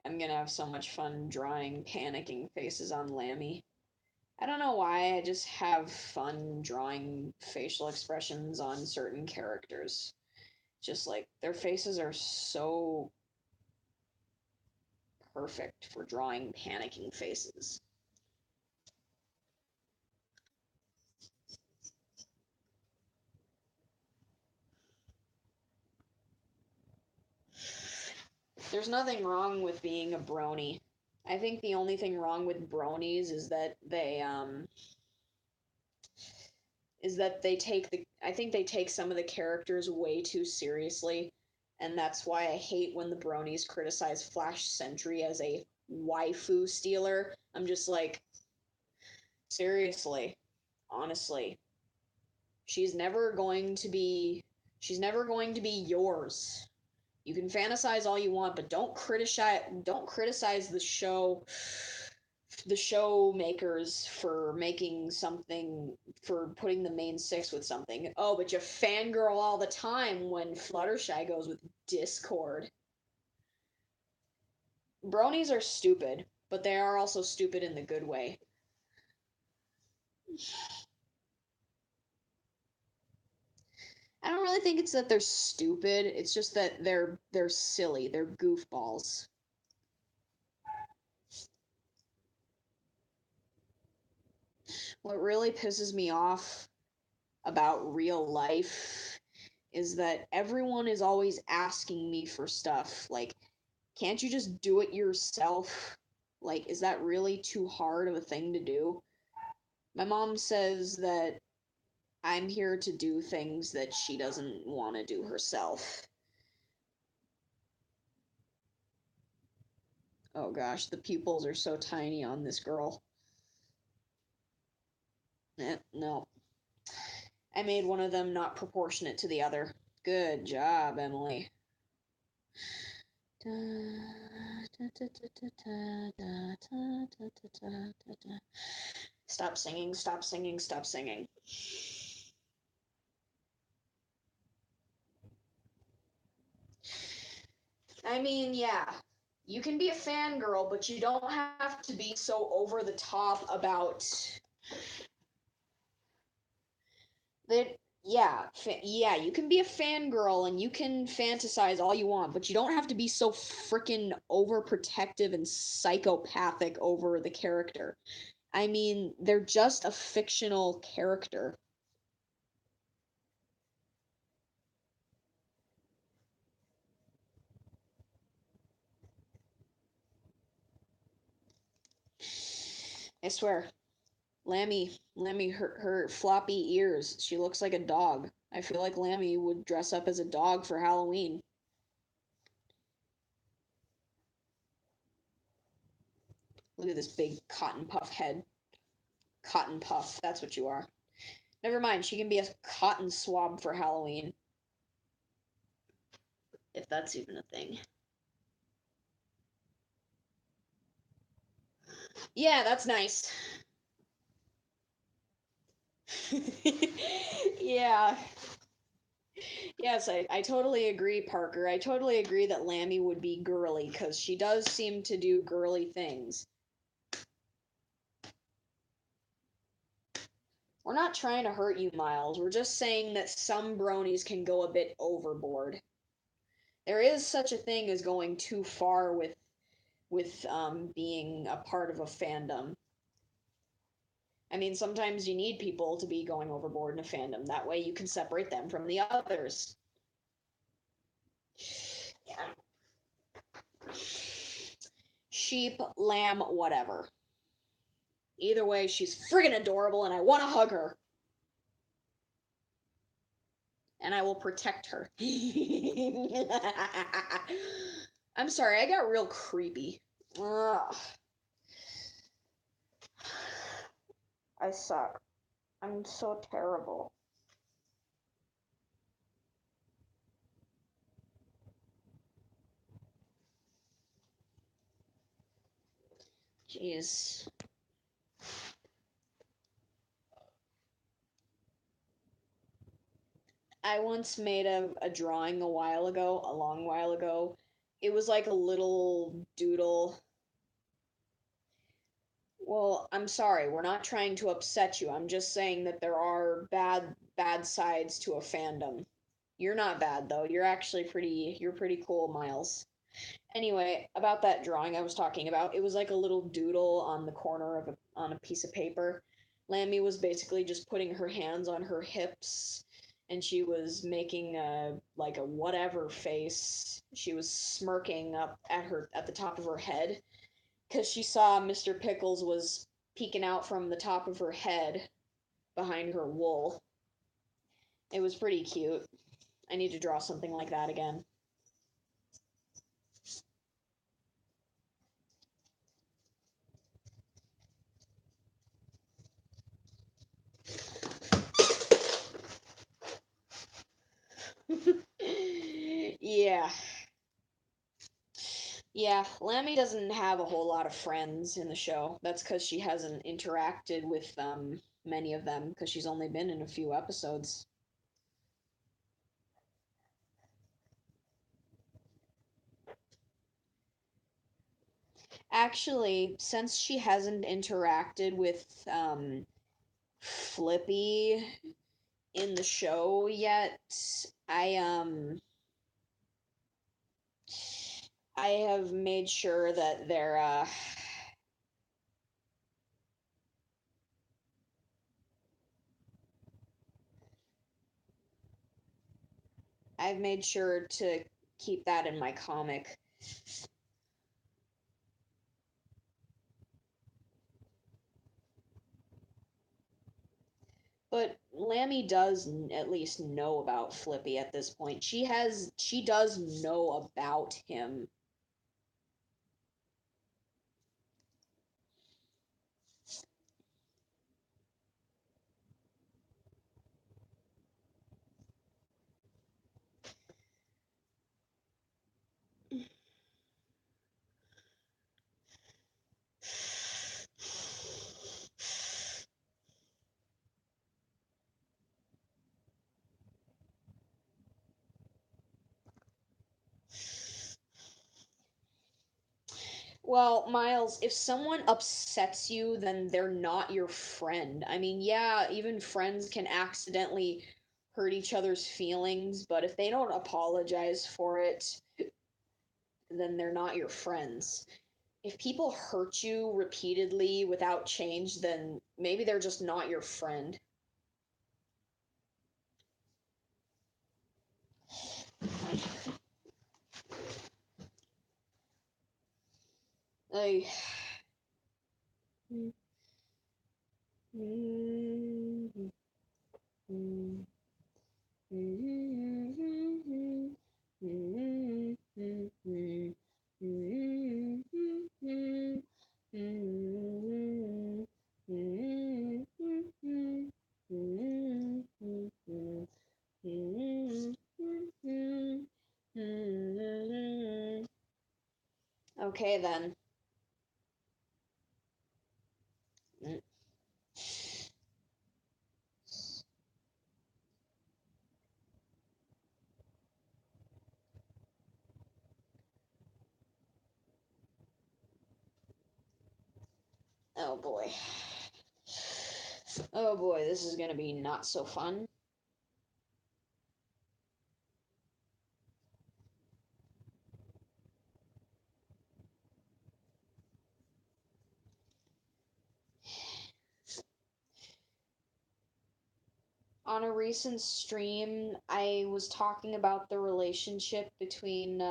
I'm gonna have so much fun drawing panicking faces on Lammy. I don't know why, I just have fun drawing facial expressions on certain characters. Just like, their faces are so perfect for drawing panicking faces. There's nothing wrong with being a brony. I think the only thing wrong with bronies is that they take I think they take some of the characters way too seriously, and that's why I hate when the bronies criticize Flash Sentry as a waifu stealer. I'm just like, seriously, honestly, she's never going to be she's never going to be yours. You can fantasize all you want, but don't criticize the show the show makers for making something, for putting the main six with something. Oh, but you fangirl all the time when Fluttershy goes with Discord. Bronies are stupid, but they are also stupid in the good way. I don't really think it's that they're stupid. It's just that they're silly. They're goofballs. What really pisses me off about real life is that everyone is always asking me for stuff. Like, can't you just do it yourself? Like, is that really too hard of a thing to do? My mom says that I'm here to do things that she doesn't want to do herself. Oh gosh, the pupils are so tiny on this girl. No. I made one of them not proportionate to the other. Good job, Emily. Stop singing, stop singing, stop singing. I mean, yeah, you can be a fangirl, but you don't have to be so over the top about that. Yeah, yeah, you can be a fangirl and you can fantasize all you want, but you don't have to be so freaking overprotective and psychopathic over the character. I mean, they're just a fictional character. I swear. Lammy, her floppy ears. She looks like a dog. I feel like Lammy would dress up as a dog for Halloween. Look at this big cotton puff head. Cotton puff, that's what you are. Never mind, she can be a cotton swab for Halloween. If that's even a thing. Yeah, that's nice. Yeah. Yes, I totally agree, Parker. I totally agree that Lammy would be girly, because she does seem to do girly things. We're not trying to hurt you, Miles. We're just saying that some bronies can go a bit overboard. There is such a thing as going too far with being a part of a fandom. I mean, sometimes you need people to be going overboard in a fandom. That way you can separate them from the others. Yeah. Sheep, lamb, whatever. Either way, she's friggin' adorable and I want to hug her. And I will protect her. I'm sorry, I got real creepy. Ugh. I suck. I'm so terrible. Jeez. I once made a drawing a while ago, a long while ago. It was like a little doodle. Well, I'm sorry, we're not trying to upset you. I'm just saying that there are bad sides to a fandom. You're not bad though. You're pretty cool, Miles. Anyway, about that drawing I was talking about, it was like a little doodle on the corner of on a piece of paper. Lammy was basically just putting her hands on her hips and she was making a like a whatever face. She was smirking up at the top of her head because she saw Mr. Pickles was peeking out from the top of her head behind her wool. It was pretty cute. I need to draw something like that again. Yeah. Yeah, Lammy doesn't have a whole lot of friends in the show. That's because she hasn't interacted with many of them because she's only been in a few episodes. Actually, since she hasn't interacted with Flippy in the show yet, I um I have made sure that I've made sure to keep that in my comic. But Lammy does at least know about Flippy at this point. She does know about him. Well, Miles, if someone upsets you, then they're not your friend. I mean, yeah, even friends can accidentally hurt each other's feelings, but if they don't apologize for it, then they're not your friends. If people hurt you repeatedly without change, then maybe they're just not your friend. I. Okay then. Oh boy. Oh boy, this is gonna be not so fun. On a recent stream, I was talking about the relationship between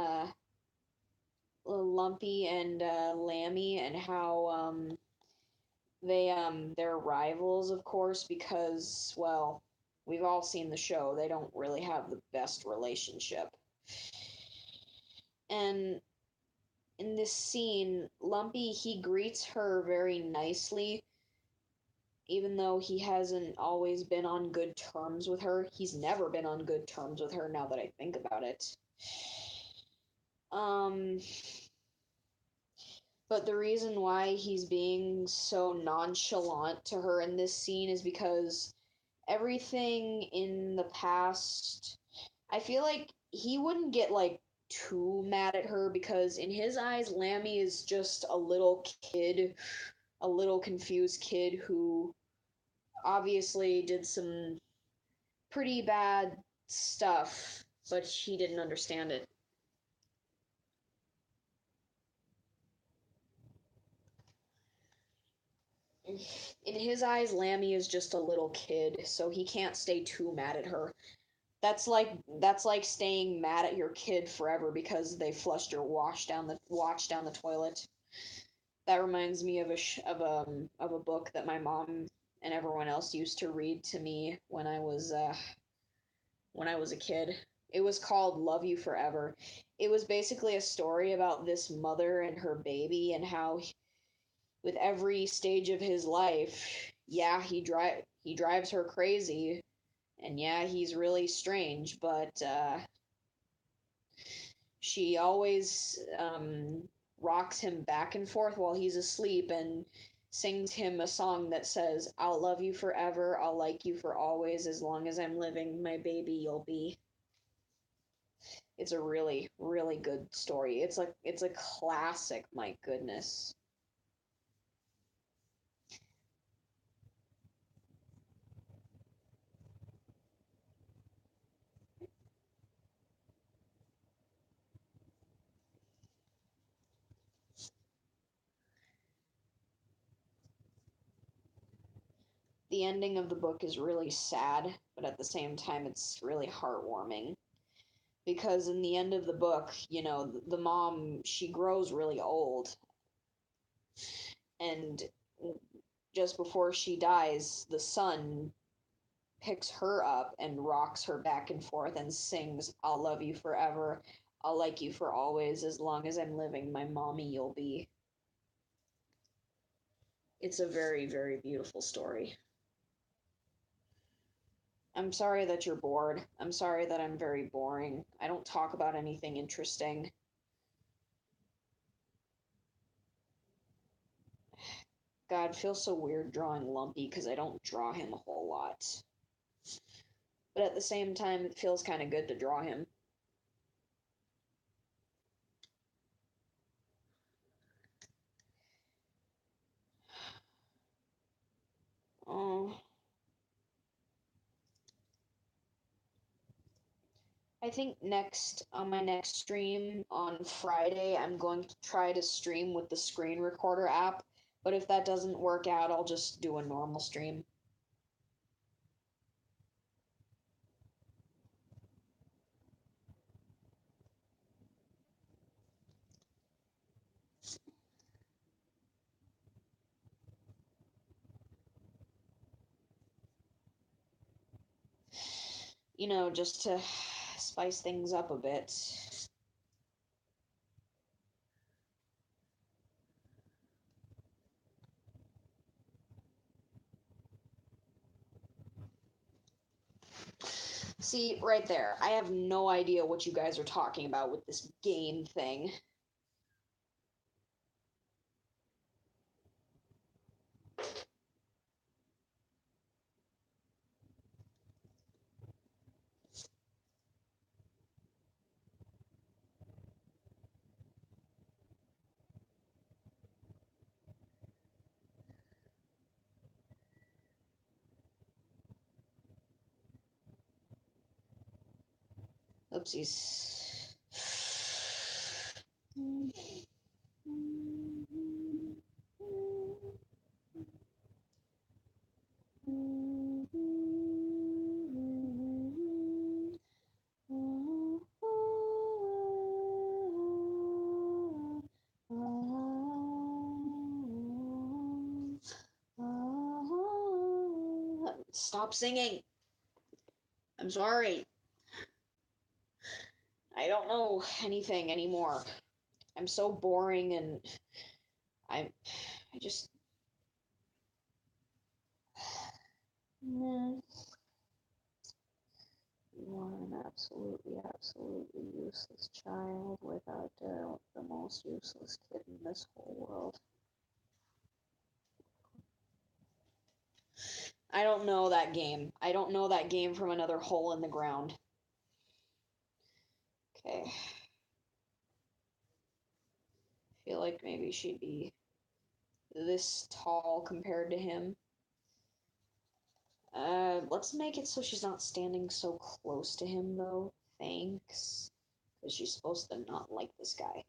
Lumpy and Lammy and how they're rivals, of course, because well, we've all seen the show. They don't really have the best relationship. And in this scene, Lumpy he greets her very nicely, even though he hasn't always been on good terms with her. He's never been on good terms with her now that I think about it. Um, but the reason why he's being so nonchalant to her in this scene is because everything in the past, I feel like he wouldn't get like too mad at her because in his eyes, Lammy is just a little kid, a little confused kid who obviously did some pretty bad stuff, but he didn't understand it. In his eyes, Lammy is just a little kid, so he can't stay too mad at her. That's like staying mad at your kid forever because they flushed your wash down the toilet. That reminds me of a book that my mom and everyone else used to read to me when I was a kid. It was called Love You Forever. It was basically a story about this mother and her baby and how with every stage of his life, yeah, he drives her crazy and yeah, he's really strange, but she always rocks him back and forth while he's asleep and sings him a song that says, "I'll love you forever, I'll like you for always, as long as I'm living, my baby you'll be." It's a really, really good story. It's a classic, my goodness. The ending of the book is really sad, but at the same time it's really heartwarming. Because in the end of the book, the mom, she grows really old, and just before she dies, the son picks her up and rocks her back and forth and sings, "I'll love you forever. I'll like you for always. As long as I'm living, my mommy you'll be." It's a very, very beautiful story. I'm sorry that you're bored. I'm sorry that I'm very boring. I don't talk about anything interesting. God, it feels so weird drawing Lumpy because I don't draw him a whole lot. But at the same time, it feels kind of good to draw him. Oh. I think next on my next stream on Friday, I'm going to try to stream with the screen recorder app. But if that doesn't work out, I'll just do a normal stream. Just to spice things up a bit. See, right there. I have no idea what you guys are talking about with this game thing. Oopsies. Stop singing. I'm sorry. I don't know anything anymore. I'm so boring and I I just you are an absolutely, absolutely useless child, without doubt, the most useless kid in this whole world. I don't know that game. I don't know that game from another hole in the ground. Okay. Feel like maybe she'd be this tall compared to him. Let's make it so she's not standing so close to him, though. Thanks. Because she's supposed to not like this guy.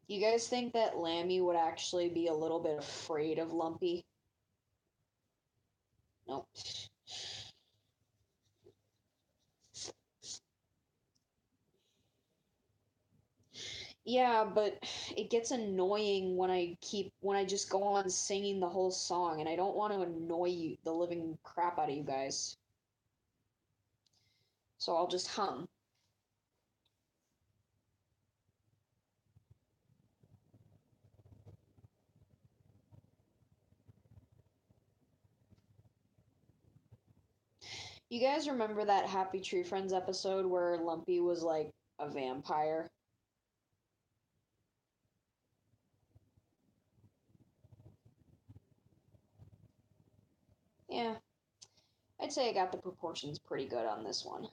You guys think that Lammy would actually be a little bit afraid of Lumpy? Nope. Yeah, but it gets annoying when I just go on singing the whole song, and I don't want to annoy the living crap out of you guys. So I'll just hum. You guys remember that Happy Tree Friends episode where Lumpy was like a vampire? Yeah, I'd say I got the proportions pretty good on this one.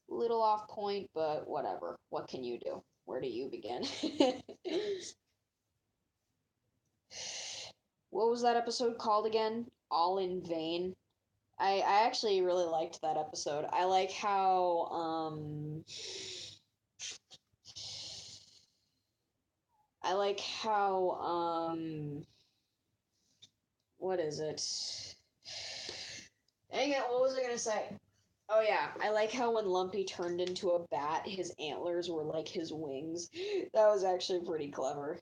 Little off point, but whatever. What can you do? Where do you begin? What was that episode called again? All in Vain. I actually really liked that episode. I like how I like how what is it? Dang it, what was I gonna say? Oh yeah, I like how when Lumpy turned into a bat, his antlers were like his wings. That was actually pretty clever.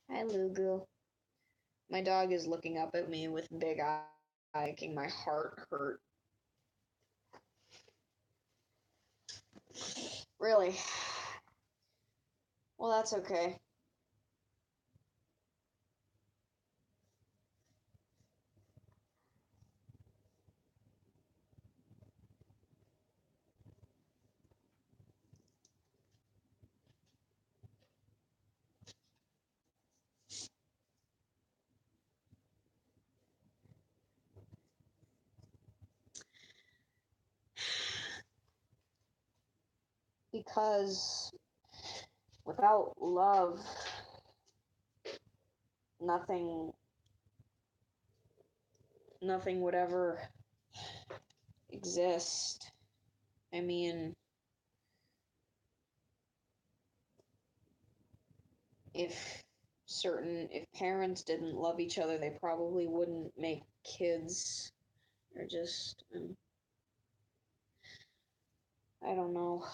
Hi, Lugu. My dog is looking up at me with big eyes, making my heart hurt. Really? Well, that's okay. Because without love, nothing nothing would ever exist. I mean, if if parents didn't love each other, they probably wouldn't make kids. Or just I don't know.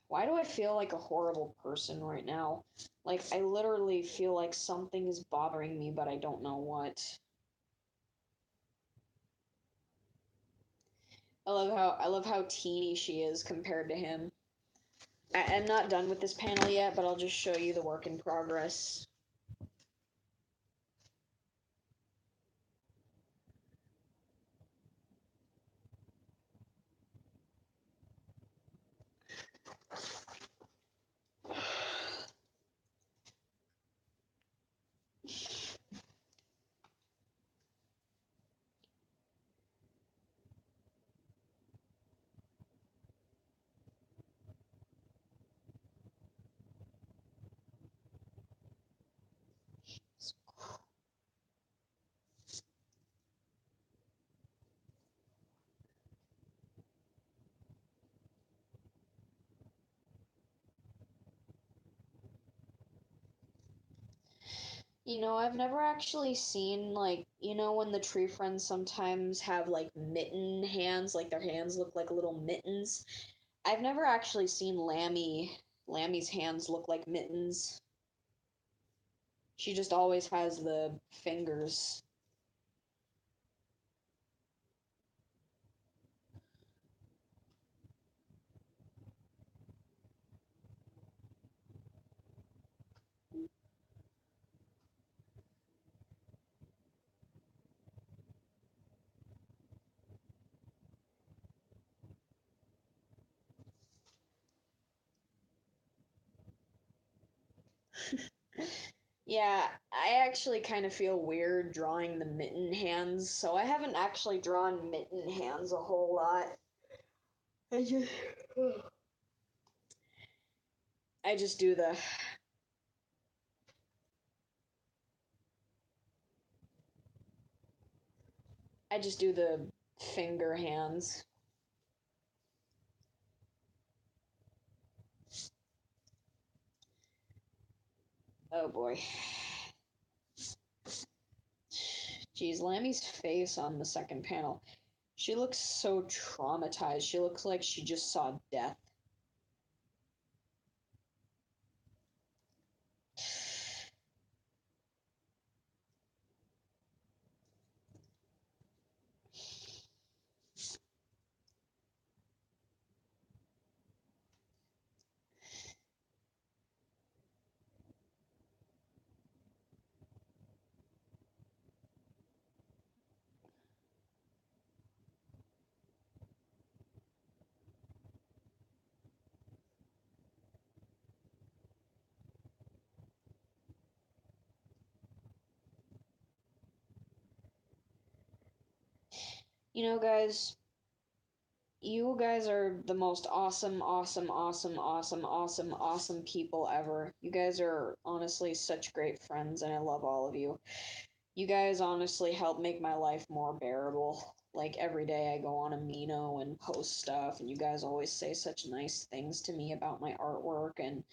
Why do I feel like a horrible person right now? Like I literally feel like something is bothering me, but I don't know what. I love how teeny she is compared to him. I'm not done with this panel yet, but I'll just show you the work in progress. You know, I've never actually seen like, you know, when the tree friends sometimes have like mitten hands, like their hands look like little mittens. I've never actually seen Lammy's hands look like mittens. She just always has the fingers. Yeah, I actually kind of feel weird drawing the mitten hands, so I haven't actually drawn mitten hands a whole lot. I just I just do the – I just do the finger hands. Oh boy. Geez, Lammy's face on the second panel. She looks so traumatized. She looks like she just saw death. You know, guys, you guys are the most awesome, awesome, awesome, awesome, awesome, awesome people ever. You guys are honestly such great friends, and I love all of you. You guys honestly help make my life more bearable. Like every day I go on Amino and post stuff, and you guys always say such nice things to me about my artwork, and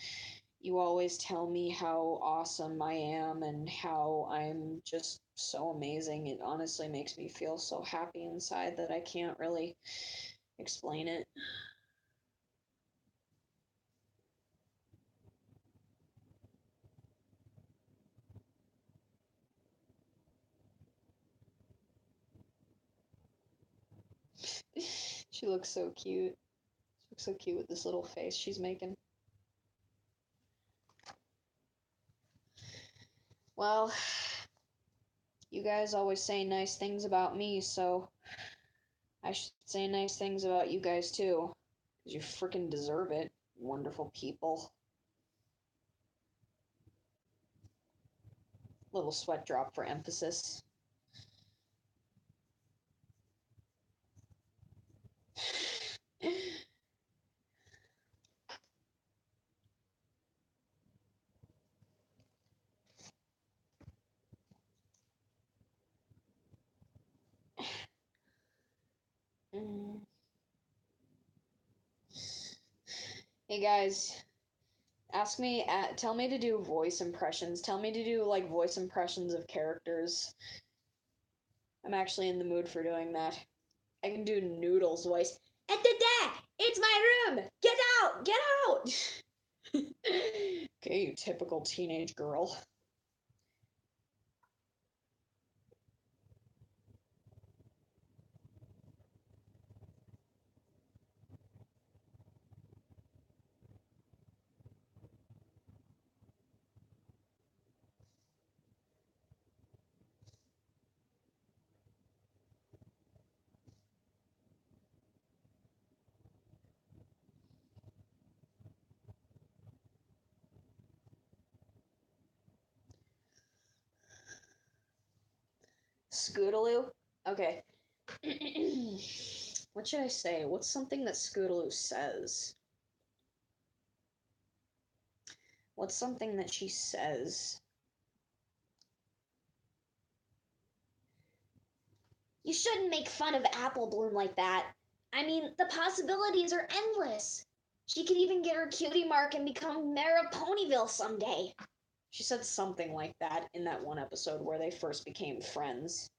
you always tell me how awesome I am and how I'm just so amazing. It honestly makes me feel so happy inside that I can't really explain it. She looks so cute. She looks so cute with this little face she's making. Well, you guys always say nice things about me, so I should say nice things about you guys too. Because you freaking deserve it, wonderful people. Little sweat drop for emphasis. Hey guys, tell me to do voice impressions. Tell me to do like voice impressions of characters. I'm actually in the mood for doing that. I can do Noodle's voice. It's my room! Get out! Get out! Okay, you typical teenage girl. Scootaloo? Okay. What should I say? What's something that Scootaloo says? What's something that she says? You shouldn't make fun of Apple Bloom like that. I mean, the possibilities are endless. She could even get her cutie mark and become mayor of Ponyville someday. She said something like that in that one episode where they first became friends.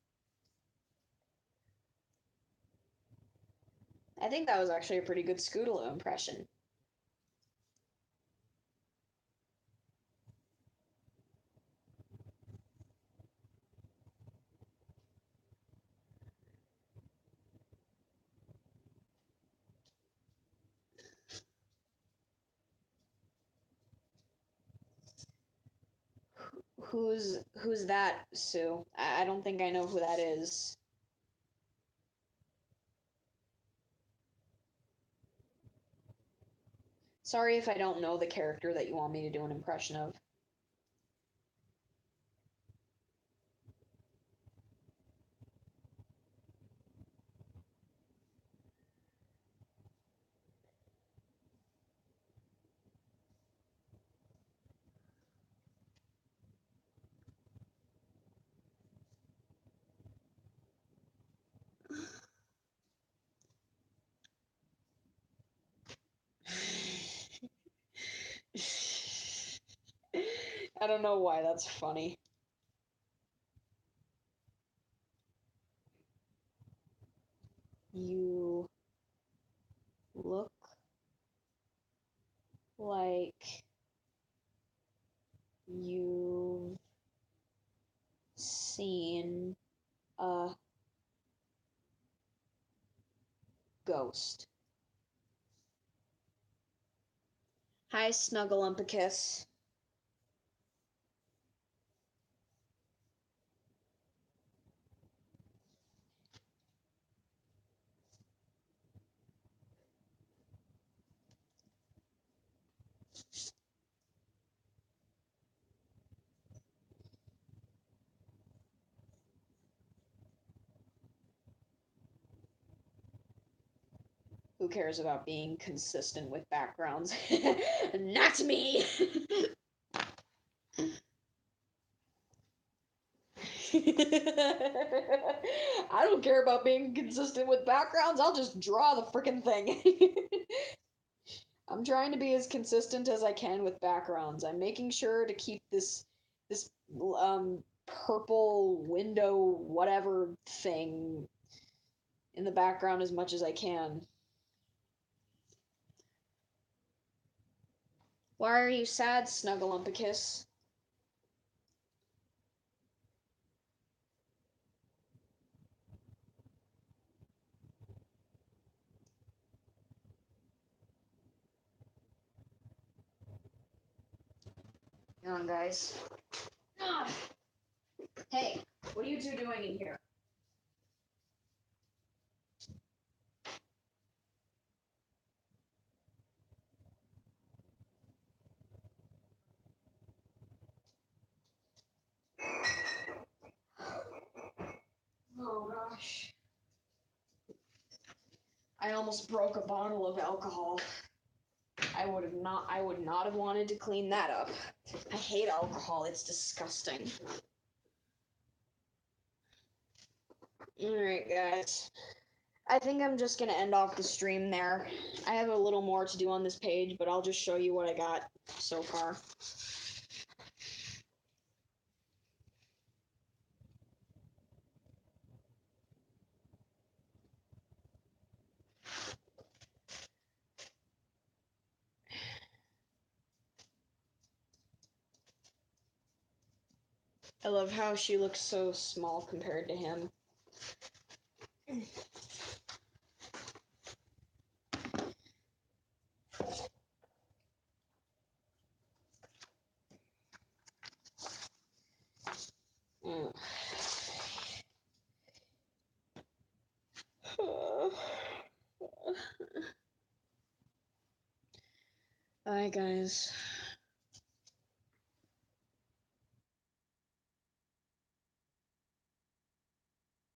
I think that was actually a pretty good Scootaloo impression. Who's that, Sue? I don't think I know who that is. Sorry if I don't know the character that you want me to do an impression of. I don't know why that's funny. You look like you've seen a ghost. Hi, Snugglumpicus. Who cares about being consistent with backgrounds? Not me! I don't care about being consistent with backgrounds. I'll just draw the freaking thing. I'm trying to be as consistent as I can with backgrounds. I'm making sure to keep this purple window whatever thing in the background as much as I can. Why are you sad, Snugglumpicus? Come on, guys. Ah. Hey, what are you two doing in here? Oh gosh. I almost broke a bottle of alcohol. I would not have wanted to clean that up. I hate alcohol, it's disgusting. Alright, guys. I think I'm just gonna end off the stream there. I have a little more to do on this page, but I'll just show you what I got so far. I love how she looks so small compared to him. Mm. Bye, guys.